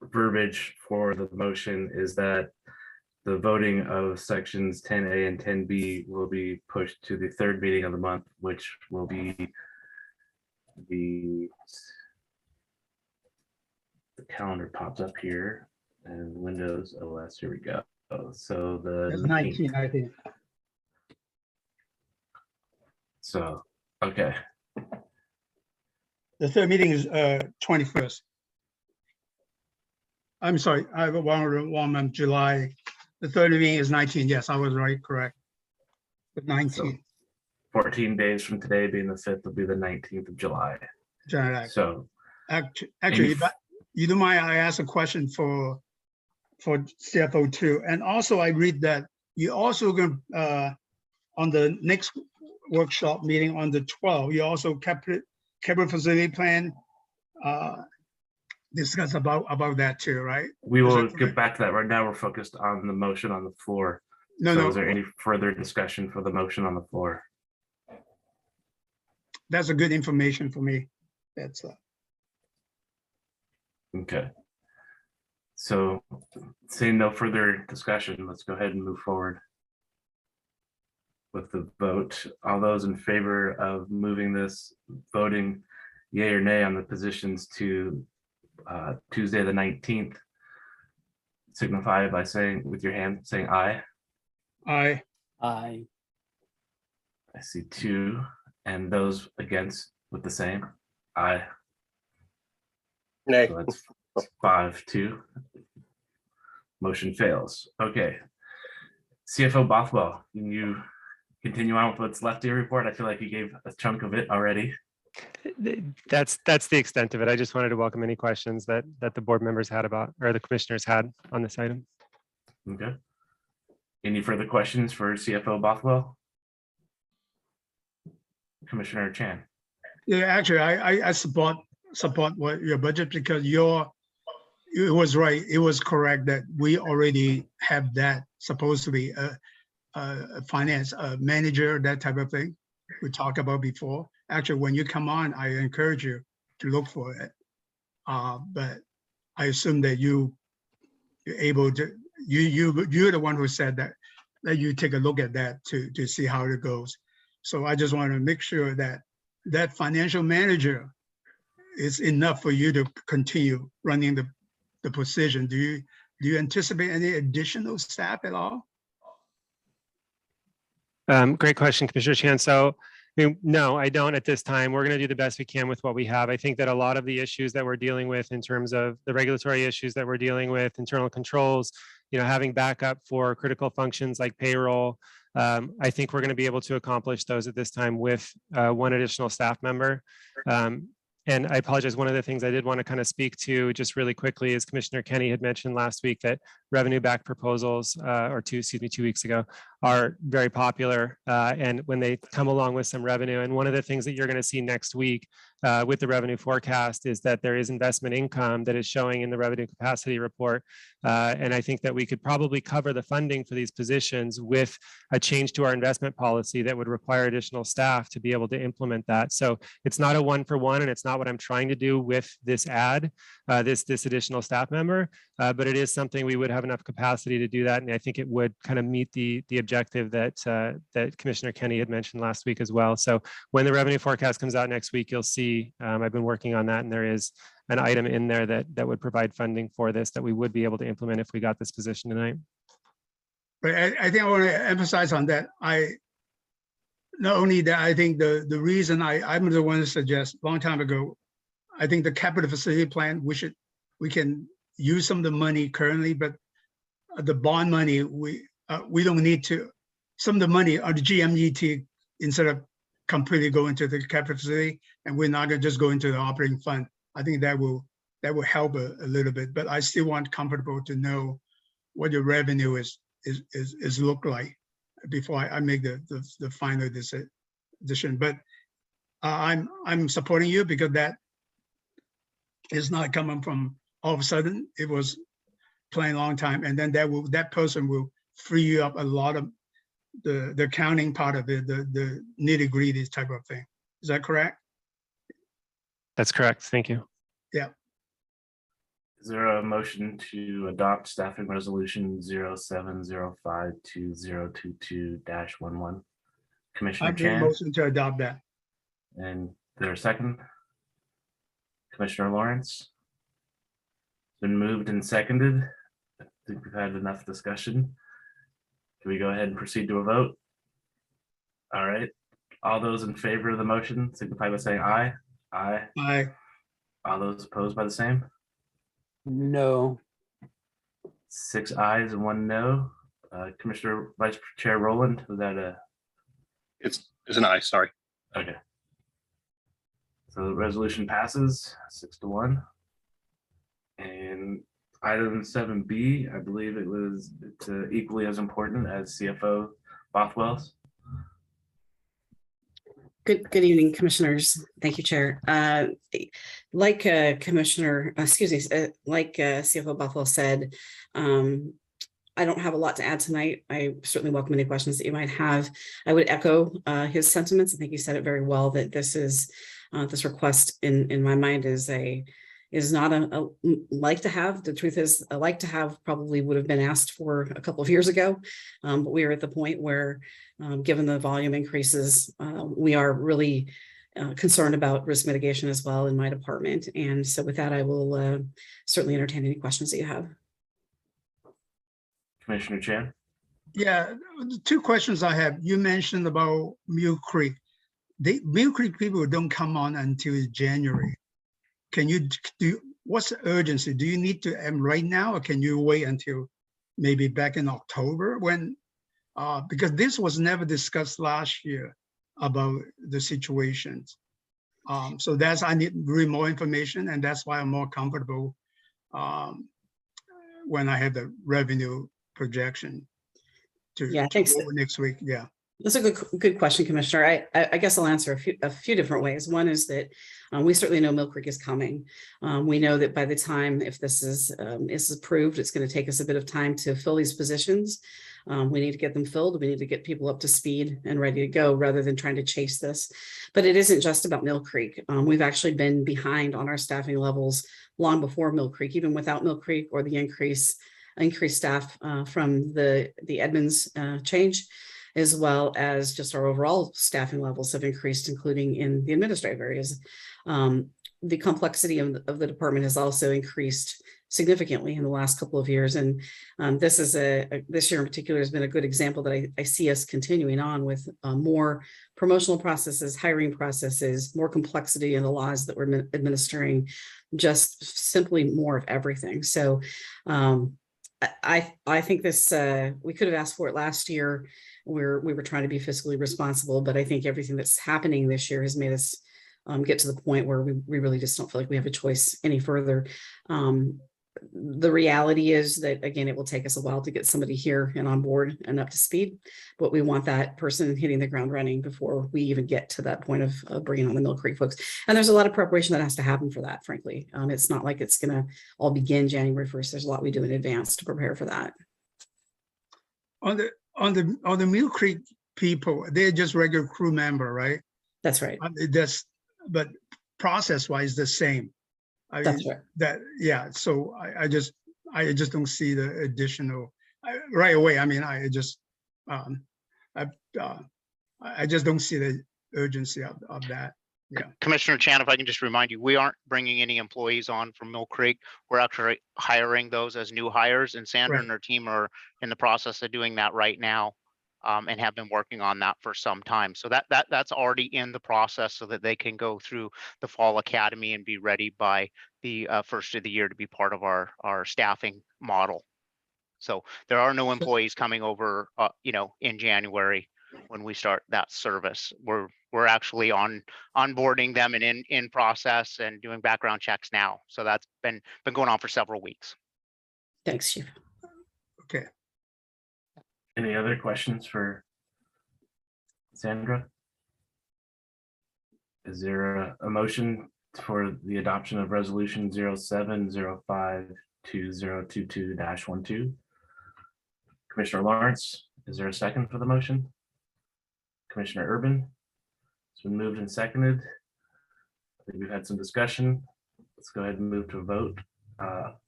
verbiage for the motion is that the voting of sections 10A and 10B will be pushed to the third meeting of the month, which will be the calendar pops up here and Windows OS. Here we go. So the 19, I think. So, okay. The third meeting is 21st. I'm sorry, I have one on July. The third meeting is 19. Yes, I was right, correct. The 19th. So 14 days from today being the 5th will be the 19th of July. July. So actually, but you don't mind, I ask a question for CFO too. And also I read that you also going on the next workshop meeting on the 12th, you also capital facility plan discuss about that too, right? We will get back to that. Right now, we're focused on the motion on the floor. Is there any further discussion for the motion on the floor? That's a good information for me. That's okay. So seeing no further discussion, let's go ahead and move forward with the vote. All those in favor of moving this, voting yay or nay on the positions to Tuesday the 19th, signify by saying with your hand, saying aye. Aye. Aye. I see 2, and those against with the same aye. Nay. So that's 5-2. Motion fails. Okay. CFO Bothwell, can you continue on with what's left of your report? I feel like you gave a chunk of it already. That's the extent of it. I just wanted to welcome any questions that the board members had about, or the commissioners had on this item. Okay. Any further questions for CFO Bothwell? Commissioner Chan. Yeah, actually, I support what your budget, because it was right. It was correct that we already have that supposed to be a finance manager, that type of thing we talked about before. Actually, when you come on, I encourage you to look for it. But I assume that you're able to, you're the one who said that you take a look at that to see how it goes. So I just want to make sure that that financial manager is enough for you to continue running the position. Do you anticipate any additional staff at all? Great question, Commissioner Chan. So, no, I don't at this time. We're going to do the best we can with what we have. I think that a lot of the issues that we're dealing with in terms of the regulatory issues that we're dealing with, internal controls, having backup for critical functions like payroll, I think we're going to be able to accomplish those at this time with one additional staff member. And I apologize, one of the things I did want to kind of speak to just really quickly is Commissioner Kenny had mentioned last week that revenue back proposals, 2 weeks ago, are very popular. And when they come along with some revenue, and one of the things that you're going to see next week with the revenue forecast is that there is investment income that is showing in the revenue capacity report. And I think that we could probably cover the funding for these positions with a change to our investment policy that would require additional staff to be able to implement that. So it's not a one-for-one, and it's not what I'm trying to do with this add, this additional staff member, but it is something we would have enough capacity to do that. And I think it would kind of meet the objective that Commissioner Kenny had mentioned last week as well. So when the revenue forecast comes out next week, you'll see I've been working on that, and there is an item in there that would provide funding for this that we would be able to implement if we got this position tonight. But I think I want to emphasize on that. Not only that, I think the reason I'm the one to suggest a long time ago, I think the capital facility plan, we can use some of the money currently, but the bond money, we don't need to, some of the money on the GMET, instead of completely go into the capital facility, and we're not going to just go into the operating fund. I think that will help a little bit, but I still want comfortable to know what your revenue is look like before I make the final decision. But I'm supporting you, because that is not coming from all of a sudden. It was playing a long time, and then that person will free you up a lot of the accounting part of it, the nitty-gritty type of thing. Is that correct? That's correct. Thank you. Yeah. Is there a motion to adopt staffing resolution 07052022-11? Commissioner I make a Chan, motion to adopt that. and there a second? Commissioner Lawrence? It's been moved and seconded. I think we've had enough discussion. Can we go ahead and proceed to a vote? All right. All those in favor of the motion signify by saying aye. Aye. Aye. All those opposed by the same? No. 6 ayes and 1 no. Commissioner Vice Chair Rowland, was that a? It's an aye, sorry. Okay. So the resolution passes 6-1. And item 7B, I believe it's equally as important as CFO Bothwell's. Good evening, commissioners. Thank you, Chair. Like CFO Bothwell said, I don't have a lot to add tonight. I certainly welcome any questions that you might have. I would echo his sentiments. I think you said it very well, that this request in my mind is not a like to have. The truth is, a like to have probably would have been asked for a couple of years ago, but we are at the point where, given the volume increases, we are really concerned about risk mitigation as well in my department. And so with that, I will certainly entertain any questions that you have. Commissioner Chan? Yeah, 2 questions I have. You mentioned about Mill Creek. The Mill Creek people don't come on until January. Can you what's the urgency? Do you need to end right now, or can you wait until maybe back in October when, because this was never discussed last year about the situations. So that's, I need really more information, and that's why I'm more comfortable when I have the revenue projection to thanks. go next week. Yeah. That's a good question, Commissioner. I guess I'll answer a few different ways. One is that we certainly know Mill Creek is coming. We know that by the time, if this is approved, it's going to take us a bit of time to fill these positions. We need to get them filled. We need to get people up to speed and ready to go rather than trying to chase this. But it isn't just about Mill Creek. We've actually been behind on our staffing levels long before Mill Creek, even without Mill Creek or the increased staff from the Edmonds change, as well as just our overall staffing levels have increased, including in the administrative areas. The complexity of the department has also increased significantly in the last couple of years. And this year in particular has been a good example that I see us continuing on with more promotional processes, hiring processes, more complexity in the laws that we're administering, just simply more of everything. So I think this, we could have asked for it last year. We were trying to be fiscally responsible, but I think everything that's happening this year has made us get to the point where we really just don't feel like we have a choice any further. The reality is that, again, it will take us a while to get somebody here and on board and up to speed, but we want that person hitting the ground running before we even get to that point of bringing on the Mill Creek folks. And there's a lot of preparation that has to happen for that, frankly. It's not like it's going to all begin January 1st. There's a lot we do in advance to prepare for that. On the Mill Creek people, they're just regular crew member, right? That's right. But process-wise, the same. That's right. Yeah. So I just don't see the additional right away. I mean, I just don't see the urgency of that. Yeah. Commissioner Chan, if I can just remind you, we aren't bringing any employees on from Mill Creek. We're actually hiring those as new hires, and Sandra and her team are in the process of doing that right now, and have been working on that for some time. So that's already in the process so that they can go through the fall academy and be ready by the first of the year to be part of our staffing model. So there are no employees coming over, in January when we start that service. We're actually onboarding them and in process and doing background checks now. So that's been going on for several weeks. Thanks, Chief. Okay. Any other questions for Sandra? Is there a motion for the adoption of resolution 07052022-12? Commissioner Lawrence, is there a second for the motion? Commissioner Urban? It's been moved and seconded. I think we've had some discussion. Let's go ahead and move to a vote.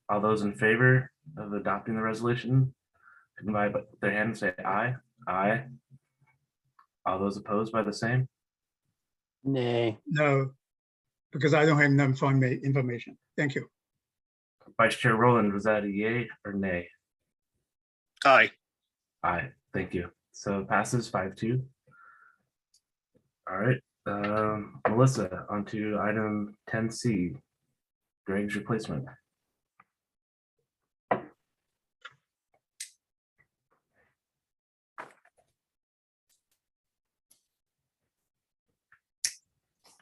All those in favor of adopting the resolution, signify by their hand and say aye. Aye. All those opposed by the same? Nay. No, because I don't have enough information. Thank you. Vice Chair Rowland, was that a yay or nay? Aye. Aye, thank you. So it passes 5-2. All right, Melissa, on to item 10C, Greg's replacement.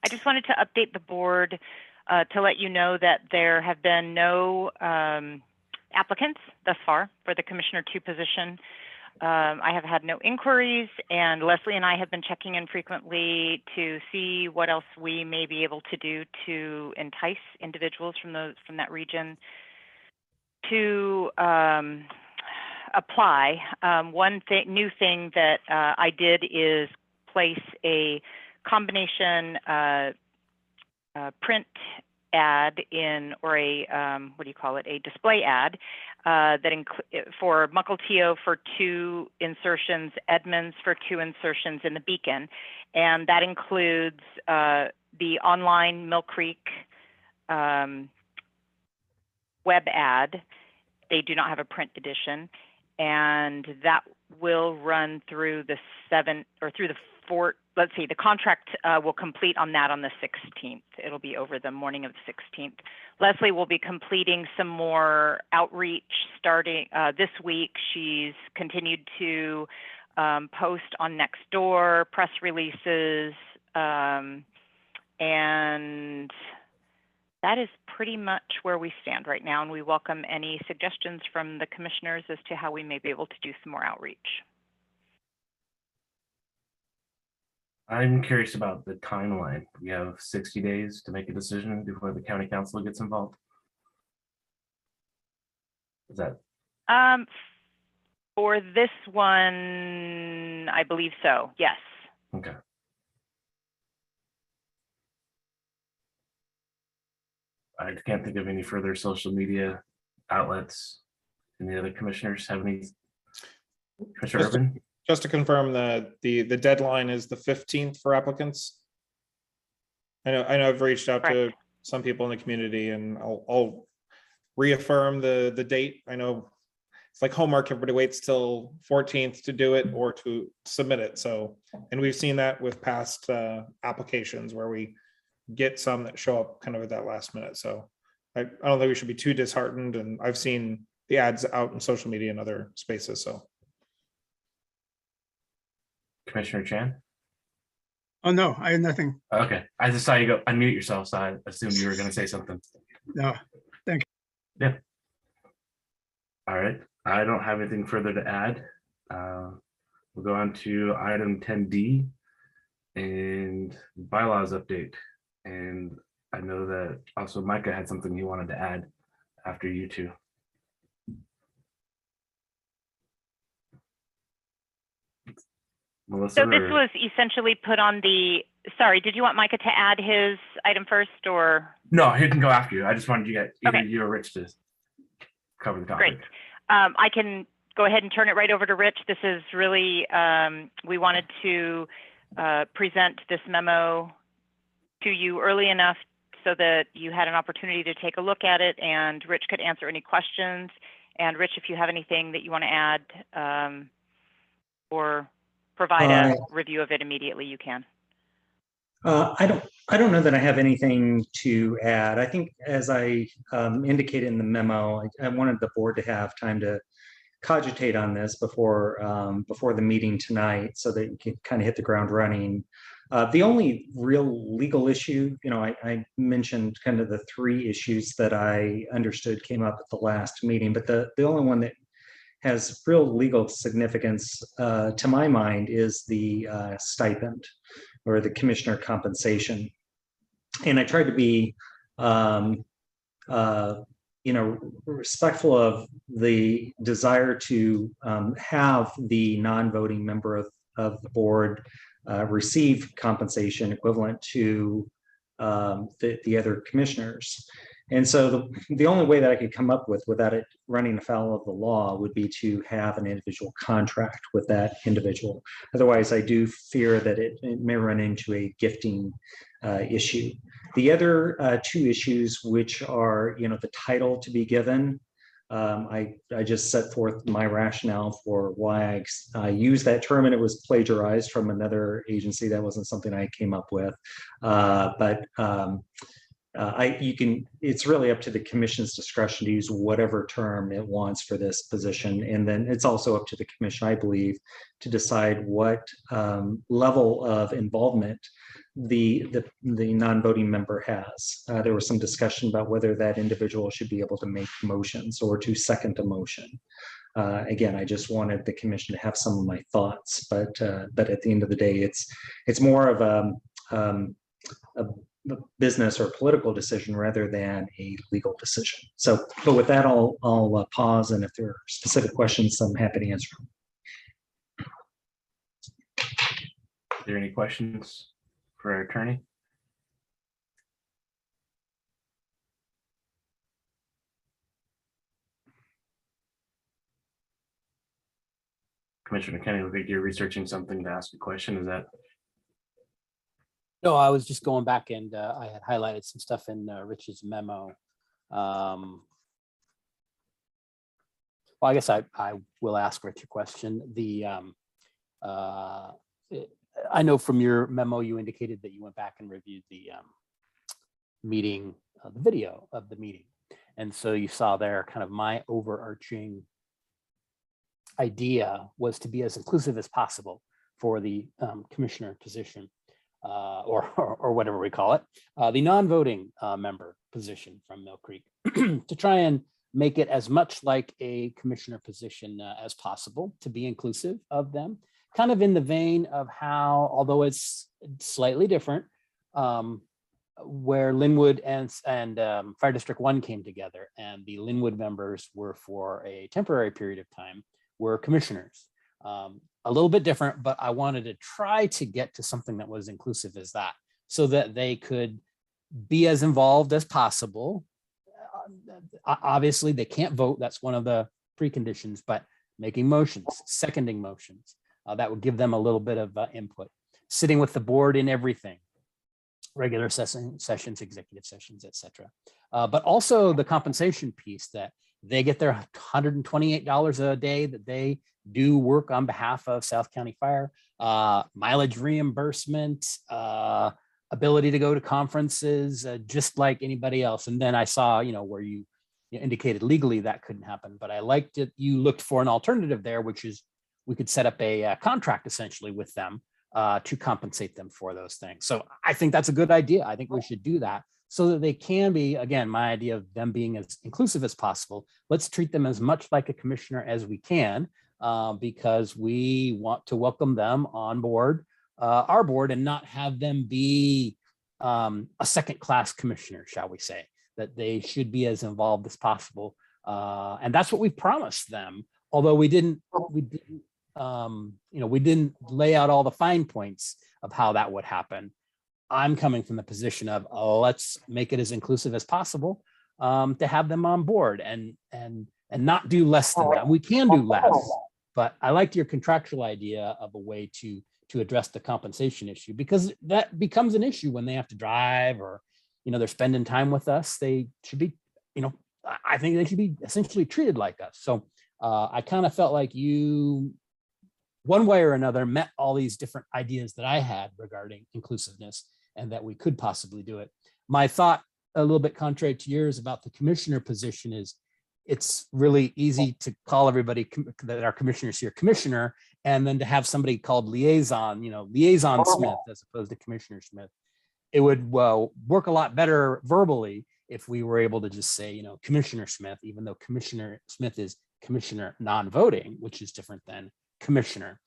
I just wanted to update the board to let you know that there have been no applicants thus far for the Commissioner 2 position. I have had no inquiries, and Leslie and I have been checking in frequently to see what else we may be able to do to entice individuals from that region to apply. One new thing that I did is place a combination print ad in, or a a display ad that for Mukilteo for 2 insertions, Edmonds for 2 insertions in the Beacon, and that includes the online Mill Creek web ad. They do not have a print edition, and that will run through the 7th or through the 4th. Let's see, the contract will complete on that on the 16th. It'll be over the morning of the 16th. Leslie will be completing some more outreach starting this week. She's continued to post on Nextdoor, press releases, and that is pretty much where we stand right now. And we welcome any suggestions from the commissioners as to how we may be able to do some more outreach. I'm curious about the timeline. We have 60 days to make a decision before the county council gets involved. Is that? For this one, I believe so, yes. Okay. I can't think of any further social media outlets. Any other commissioners have any? Commissioner Urban? Just to confirm that the deadline is the 15th for applicants. I know I've reached out to some people in the community, and I'll reaffirm the date. I know it's like homework, everybody waits till 14th to do it or to submit it. So, and we've seen that with past applications where we get some that show up kind of at that last minute. So I don't think we should be too disheartened, and I've seen the ads out in social media and other spaces. So Commissioner Chan? Oh, no, I had nothing. Okay, I just saw you go unmute yourself, so I assumed you were going to say something. No, thank you. Yeah. All right, I don't have anything further to add. We'll go on to item 10D and bylaws update. And I know that also Micah had something he wanted to add after you two. Melissa, so this was essentially put on the, sorry, did you want Micah to add his item first or? No, he can go after you. I just wanted you guys, either you or Rich, to cover the topic. Great. I can go ahead and turn it right over to Rich. This is really, we wanted to present this memo to you early enough so that you had an opportunity to take a look at it, and Rich could answer any questions. And Rich, if you have anything that you want to add or provide a review of it immediately, you can. I don't know that I have anything to add. I think, as I indicated in the memo, I wanted the board to have time to cogitate on this before the meeting tonight, so that you can kind of hit the ground running. The only real legal issue, I mentioned kind of the 3 issues that I understood came up at the last meeting, but the only one that has real legal significance to my mind is the stipend or the commissioner compensation. And I tried to be respectful of the desire to have the non-voting member of the board receive compensation equivalent to the other commissioners. And so the only way that I could come up with without it running afoul of the law would be to have an individual contract with that individual. Otherwise, I do fear that it may run into a gifting issue. The other 2 issues, which are, the title to be given, I just set forth my rationale for why I use that term, and it was plagiarized from another agency. That wasn't something I came up with, it's really up to the commission's discretion to use whatever term it wants for this position. And then it's also up to the commission, I believe, to decide what level of involvement the non-voting member has. There was some discussion about whether that individual should be able to make motions or to second a motion. Again, I just wanted the commission to have some of my thoughts, but at the end of the day, it's more of a business or political decision rather than a legal decision. So, but with that, I'll pause, and if there are specific questions, I'm happy to answer them. Are there any questions for our attorney? Commissioner Kenny, I think you're researching something to ask a question. Is that? No, I was just going back, and I had highlighted some stuff in Rich's memo. Well, I guess I will ask Rich a question. I know from your memo, you indicated that you went back and reviewed the meeting, the video of the meeting. And so you saw there kind of my overarching idea was to be as inclusive as possible for the commissioner position, or whatever we call it, the non-voting member position from Mill Creek, to try and make it as much like a commissioner position as possible, to be inclusive of them, kind of in the vein of how, although it's slightly different, where Linwood and Fire District 1 came together, and the Linwood members were, for a temporary period of time, were commissioners. A little bit different, but I wanted to try to get to something that was inclusive as that, so that they could be as involved as possible. Obviously, they can't vote. That's one of the preconditions, but making motions, seconding motions, that would give them a little bit of input. Sitting with the board in everything, regular sessions, executive sessions, etc. But also the compensation piece, that they get their $128 a day that they do work on behalf of South County Fire, mileage reimbursement, ability to go to conferences, just like anybody else. And then I saw, where you indicated legally that couldn't happen, but I liked it. You looked for an alternative there, which is we could set up a contract essentially with them to compensate them for those things. So I think that's a good idea. I think we should do that so that they can be, again, my idea of them being as inclusive as possible. Let's treat them as much like a commissioner as we can, because we want to welcome them on board, our board, and not have them be a second-class commissioner, shall we say, that they should be as involved as possible. And that's what we promised them, although we didn't lay out all the fine points of how that would happen. I'm coming from the position of, let's make it as inclusive as possible, to have them on board and not do less than that. We can do less, but I liked your contractual idea of a way to address the compensation issue, because that becomes an issue when they have to drive, or, they're spending time with us. They should be, I think they should be essentially treated like us. So I kind of felt like you, one way or another, met all these different ideas that I had regarding inclusiveness, and that we could possibly do it. My thought, a little bit contrary to yours, about the commissioner position is, it's really easy to call everybody that are commissioners here commissioner, and then to have somebody called liaison, liaison Smith as opposed to Commissioner Smith. It would work a lot better verbally if we were able to just say, Commissioner Smith, even though Commissioner Smith is commissioner non-voting, which is different than commissioner.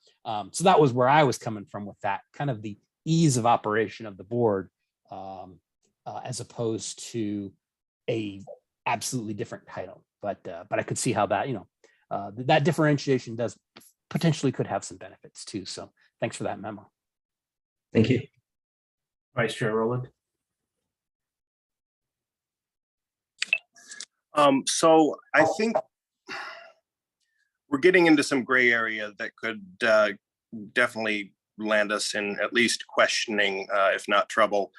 So that was where I was coming from with that, kind of the ease of operation of the board, as opposed to a absolutely different title. But I could see how that, that differentiation does potentially could have some benefits too. So thanks for that memo. Thank you. Vice Chair Rowland. So I think we're getting into some gray area that could definitely land us in at least questioning, if not trouble,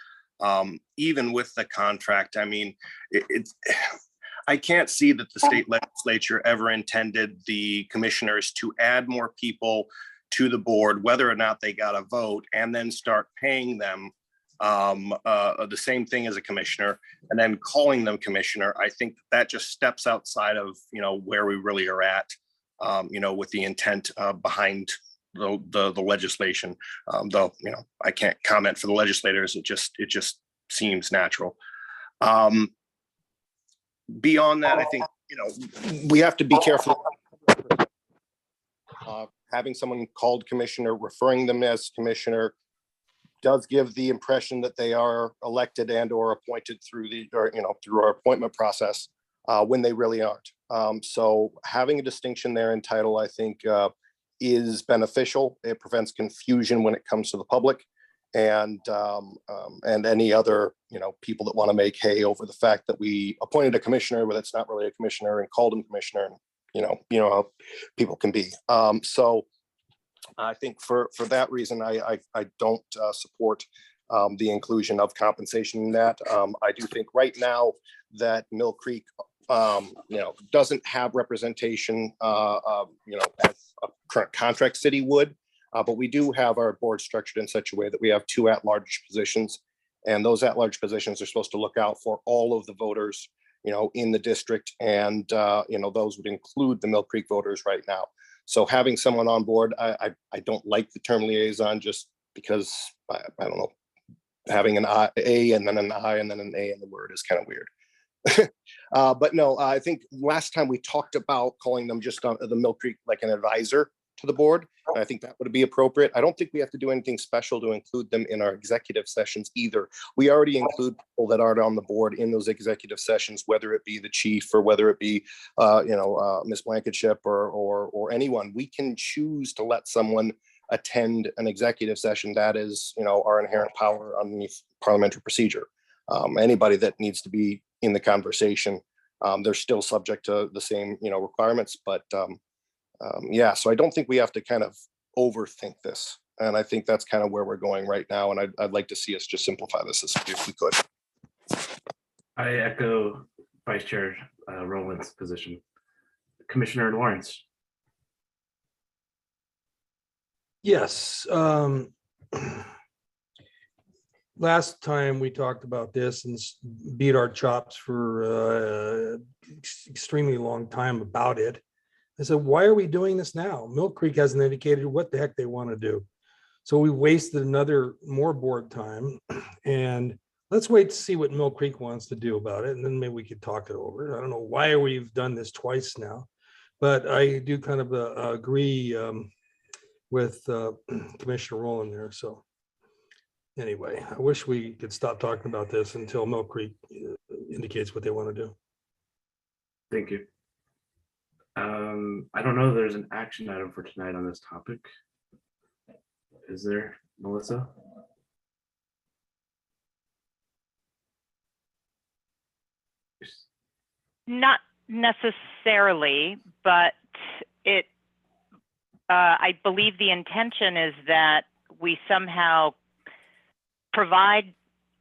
even with the contract. I mean, I can't see that the state legislature ever intended the commissioners to add more people to the board, whether or not they got a vote, and then start paying them the same thing as a commissioner, and then calling them commissioner. I think that just steps outside of where we really are at, with the intent behind the legislation. Though I can't comment for the legislators. It just seems natural. Beyond that, I think we have to be careful. Having someone called commissioner, referring them as commissioner, does give the impression that they are elected and or appointed through our appointment process, when they really aren't. So having a distinction there in title, I think, is beneficial. It prevents confusion when it comes to the public, and any other people that want to make hay over the fact that we appointed a commissioner, but it's not really a commissioner, and called him commissioner. And you know how people can be. So I think for that reason, I don't support the inclusion of compensation in that. I do think right now that Mill Creek doesn't have representation, as a current contract city would. But we do have our board structured in such a way that we have 2 at-large positions. And those at-large positions are supposed to look out for all of the voters, in the district. And, those would include the Mill Creek voters right now. So having someone on board, I don't like the term liaison just because, I don't know, having an A and then an I and then an A in the word is kind of weird. But no, I think last time we talked about calling them just on the Mill Creek, like an advisor to the board. And I think that would be appropriate. I don't think we have to do anything special to include them in our executive sessions either. We already include people that aren't on the board in those executive sessions, whether it be the chief or whether it be, Ms. Blankenship or anyone. We can choose to let someone attend an executive session. That is, our inherent power underneath parliamentary procedure. Anybody that needs to be in the conversation, they're still subject to the same, requirements, but so I don't think we have to kind of overthink this. And I think that's kind of where we're going right now. And I'd like to see us just simplify this if we could. I echo Vice Chair Rowland's position. Commissioner Lawrence. Yes. Last time we talked about this and beat our chops for extremely long time about it. I said, why are we doing this now? Mill Creek hasn't indicated what the heck they want to do. So we wasted more board time, and let's wait to see what Mill Creek wants to do about it. And then maybe we could talk it over. I don't know why we've done this twice now, but I do kind of agree with Commissioner Rowland there. So anyway, I wish we could stop talking about this until Mill Creek indicates what they want to do. Thank you. I don't know if there's an action item for tonight on this topic. Is there, Melissa? Not necessarily, but I believe the intention is that we somehow provide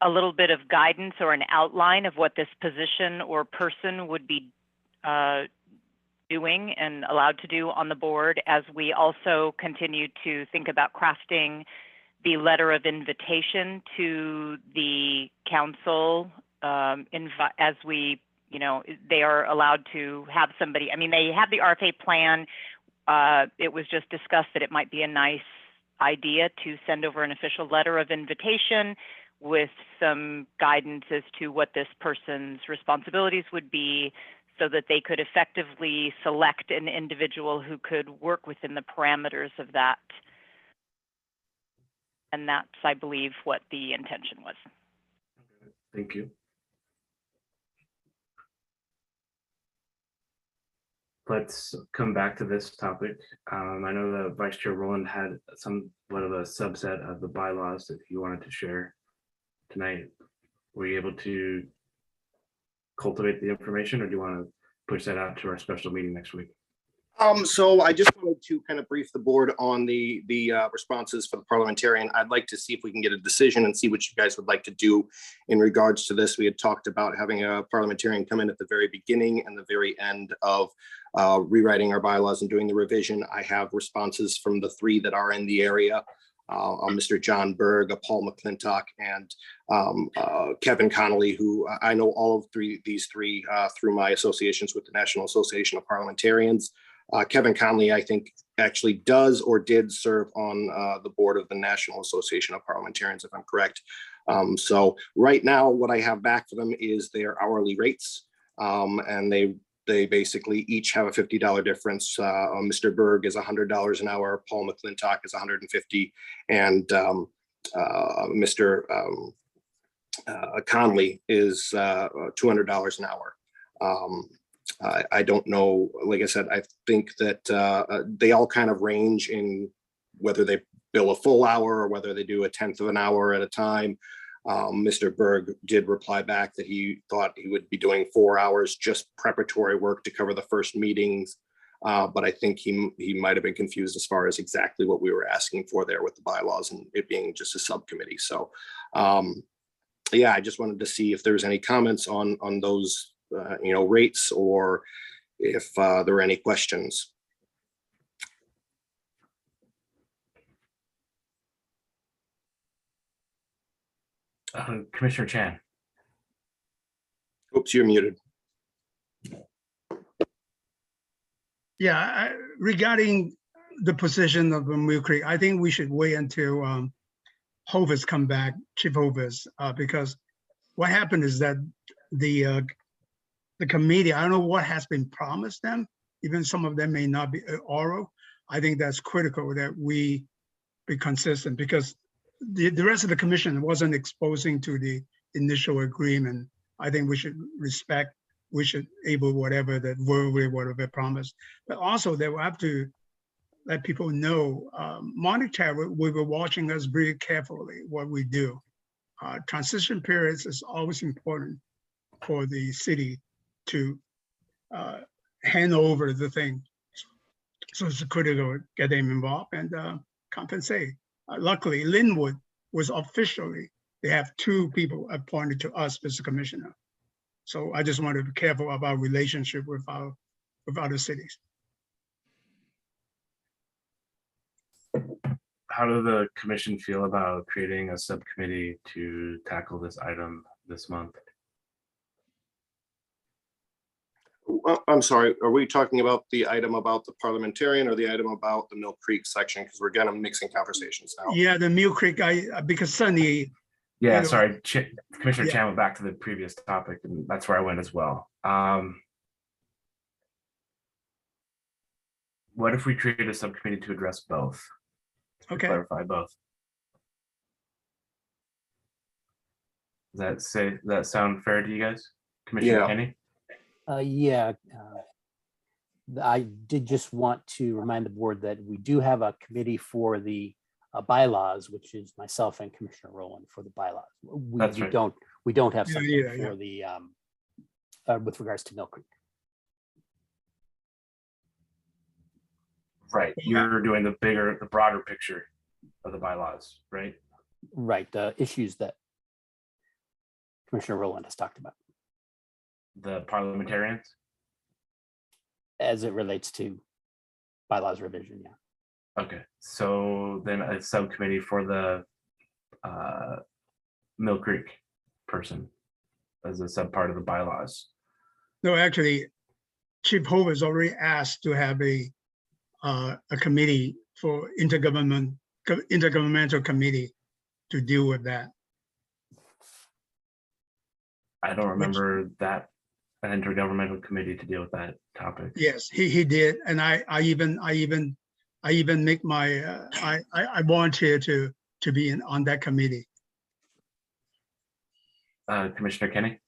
a little bit of guidance or an outline of what this position or person would be doing and allowed to do on the board, as we also continue to think about crafting the letter of invitation to the council, as we, they are allowed to have somebody. I mean, they have the RFA plan. It was just discussed that it might be a nice idea to send over an official letter of invitation with some guidance as to what this person's responsibilities would be, so that they could effectively select an individual who could work within the parameters of that. And that's, I believe, what the intention was. Thank you. Let's come back to this topic. I know that Vice Chair Rowland had somewhat of a subset of the bylaws that he wanted to share tonight. Were you able to cultivate the information, or do you want to push that out to our special meeting next week? So I just wanted to kind of brief the board on the responses for the parliamentarian. I'd like to see if we can get a decision and see what you guys would like to do in regards to this. We had talked about having a parliamentarian come in at the very beginning and the very end of rewriting our bylaws and doing the revision. I have responses from the 3 that are in the area. Mr. John Berg, Paul McClintock, and Kevin Connolly, who I know all of these three through my associations with the National Association of Parliamentarians. Kevin Connolly, I think, actually does or did serve on the board of the National Association of Parliamentarians, if I'm correct. So right now, what I have back for them is their hourly rates, and they basically each have a $50 difference. Mr. Berg is $100 an hour, Paul McClintock is $150, and Mr. Conley is $200 an hour. I don't know, like I said, I think that they all kind of range in whether they bill a full hour or whether they do a 1/10 of an hour at a time. Mr. Berg did reply back that he thought he would be doing 4 hours, just preparatory work to cover the first meetings. But I think he might have been confused as far as exactly what we were asking for there with the bylaws and it being just a subcommittee. So yeah, I just wanted to see if there's any comments on those rates or if there are any questions. Commissioner Chan. Oops, you're muted. Yeah, regarding the position of Mill Creek, I think we should wait until Hovis come back, Chief Hovis, because what happened is that the committee, I don't know what has been promised them. Even some of them may not be oral. I think that's critical that we be consistent because the rest of the commission wasn't exposing to the initial agreement. I think we should respect, we should able whatever that verbally whatever promised, but also they will have to let people know, monetary, we were watching us very carefully what we do. Transition periods is always important for the city to hand over the thing. So it's critical to get them involved and compensate. Luckily, Linwood was officially, they have 2 people appointed to us as a commissioner. So I just want to be careful about relationship with other cities. How does the commission feel about creating a subcommittee to tackle this item this month? I'm sorry, are we talking about the item about the parliamentarian or the item about the Mill Creek section? Because we're getting mixing conversations now. Yeah, the Mill Creek, because Sunny. Yeah, you know, sorry, Commissioner yeah. Chan went back to the previous topic, and that's where I went as well. What if we created a subcommittee to address both? To Okay. clarify both. Does that sound fair to you guys? Commissioner Yeah. Kenny? Yeah. I did just want to remind the board that we do have a committee for the bylaws, which is myself and Commissioner Rowland for the bylaws. That's right. We don't have Yeah, something yeah, for the with regards to Mill Creek. Right, you're doing the broader picture of the bylaws, right? Right, the issues that Commissioner Rowland has talked about The parliamentarians? as it relates to bylaws revision. Yeah. Okay, so then a subcommittee for the Mill Creek person as a sub part of the bylaws. No, actually, Chief Hope has already asked to have a committee for intergovernmental committee to deal with that. I don't remember that an intergovernmental committee to deal with that topic. Yes, he did, and I even make my I volunteer to be on that committee. Commissioner Kenny?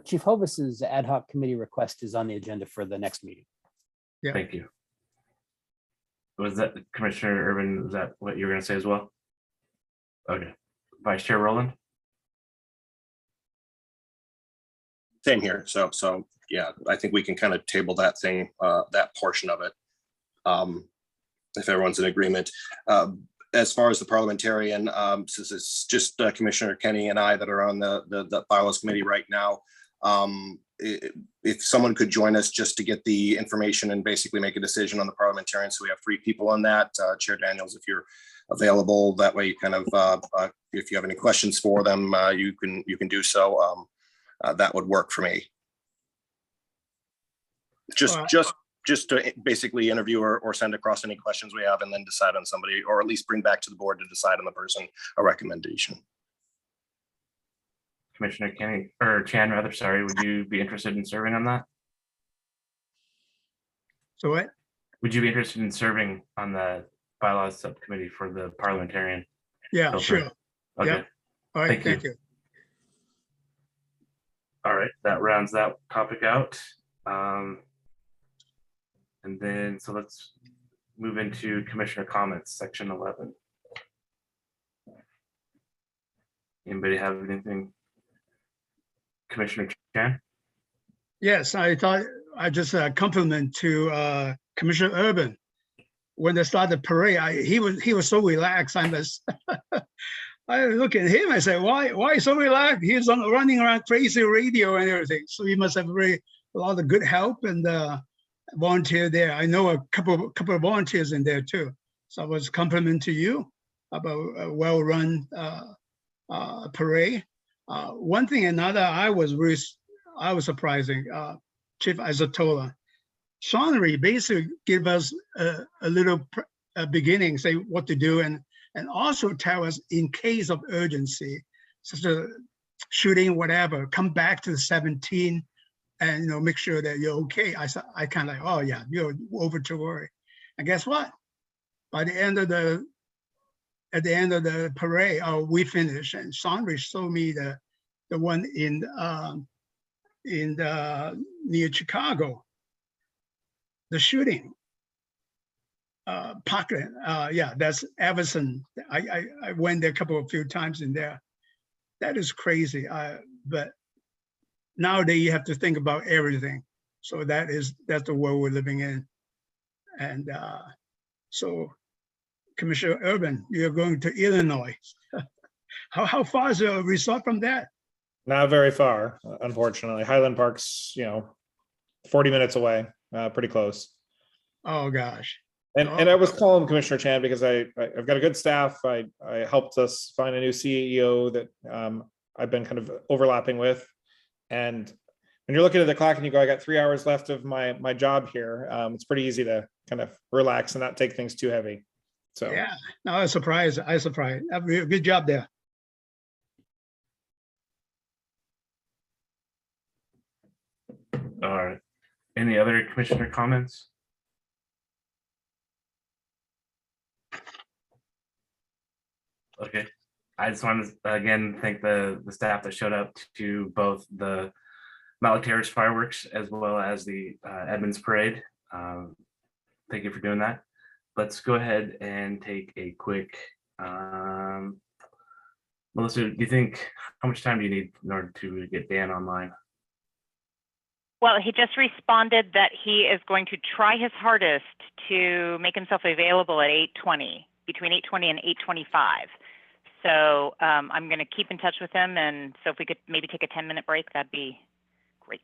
Chief Hovis's ad hoc committee request is on the agenda for the next meeting. Yeah. Thank you. Was that Commissioner Urban? Was that what you were going to say as well? Okay. Vice Chair Rowland? Same here. So yeah, I think we can kind of table that thing, that portion of it. If everyone's in agreement. As far as the parliamentarian, since it's just Commissioner Kenny and I that are on the bylaws committee right now, if someone could join us just to get the information and basically make a decision on the parliamentarian. So we have 3 people on that. Chair Daniels, if you're available, that way you kind of, if you have any questions for them, you can do so. That would work for me. Just to basically interview or send across any questions we have and then decide on somebody, or at least bring back to the board to decide on the person a recommendation. Commissioner Kenny, or Chan rather, sorry, would you be interested in serving on that? So what? Would you be interested in serving on the bylaws subcommittee for the parliamentarian? Yeah, filter? sure. Okay. Yeah. All right, thank you. All right, that rounds that topic out. And then, so let's move into commissioner comments, section 11. Anybody have anything? Commissioner Chan? Yes, I thought I just compliment to Commissioner Urban. When they started the parade, he was so relaxed. I I look at him, I say, why so relaxed? He's running around crazy radio and everything. So he must have a lot of good help and volunteer there. I know a couple of volunteers in there too. So I was compliment to you about a well-run parade. One thing another, I was surprising. Chief Isatola, Seanery basically give us a little beginning, say what to do, and also tell us in case of urgency, such a shooting, whatever, come back to the 17 and make sure that you're okay. I kind of like, oh yeah, you're over to worry. And guess what? By the end of the parade, we finished, and Seanery showed me the one in near Chicago, the shooting. Parkland, yeah, that's Everson. I went there a few times in there. That is crazy. But nowadays you have to think about everything. So that's the world we're living in. And so Commissioner Urban, you're going to Illinois. How far is the resort from that? Not very far, unfortunately. Highland Park's, 40 minutes away, pretty close. Oh gosh. And I was calling Commissioner Chan because I've got a good staff. I helped us find a new CEO that I've been kind of overlapping with. And when you're looking at the clock and you go, I got 3 hours left of my job here, it's pretty easy to kind of relax and not take things too heavy. So yeah, no, I was surprised. Good job there. All right. Any other commissioner comments? Okay. I just want to again thank the staff that showed up to both the Malik Terrace fireworks as well as the Edmonds parade. Thank you for doing that. Let's go ahead and take a quick Melissa, do you think, how much time do you need in order to get Dan online? Well, he just responded that he is going to try his hardest to make himself available at 8:20, between 8:20 and 8:25. So I'm going to keep in touch with him, and so if we could maybe take a 10-minute break, that'd be great.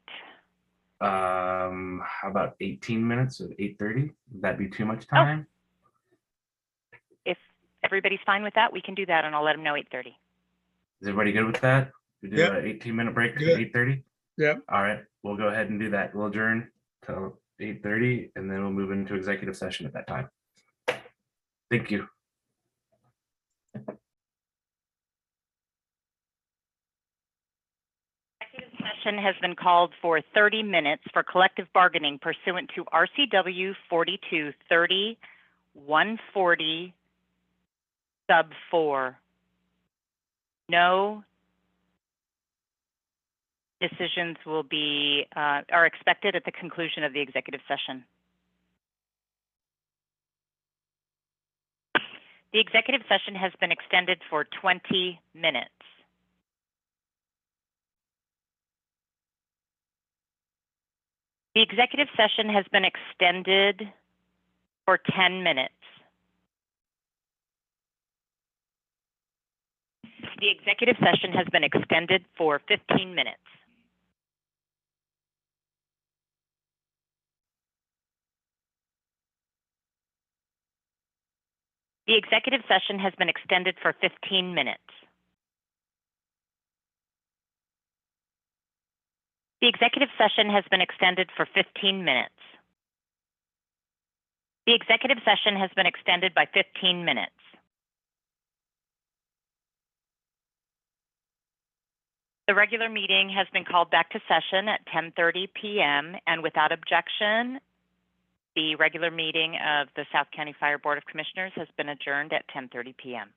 How about 18 minutes at 8:30? Would that be too much time? Oh. If everybody's fine with that, we can do that, and I'll let him know 8:30. Is everybody good with that? We do Yep. an 18-minute break to Good. 8:30? Yep. All right, we'll go ahead and do that. We'll adjourn till 8:30, and then we'll move into executive session at that time. Thank you. Executive session has been called for 30 minutes for collective bargaining pursuant to RCW 4230-140 sub 4. No decisions will be are expected at the conclusion of the executive session. The executive session has been extended for 20 minutes. The executive session has been extended for 10 minutes. The executive session has been extended for 15 minutes. The executive session has been extended for 15 minutes. The executive session has been extended for 15 minutes. The executive session has been extended by 15 minutes. The regular meeting has been called back to session at 10:30 p.m. and without objection, the regular meeting of the South County Fire Board of Commissioners has been adjourned at 10:30 p.m.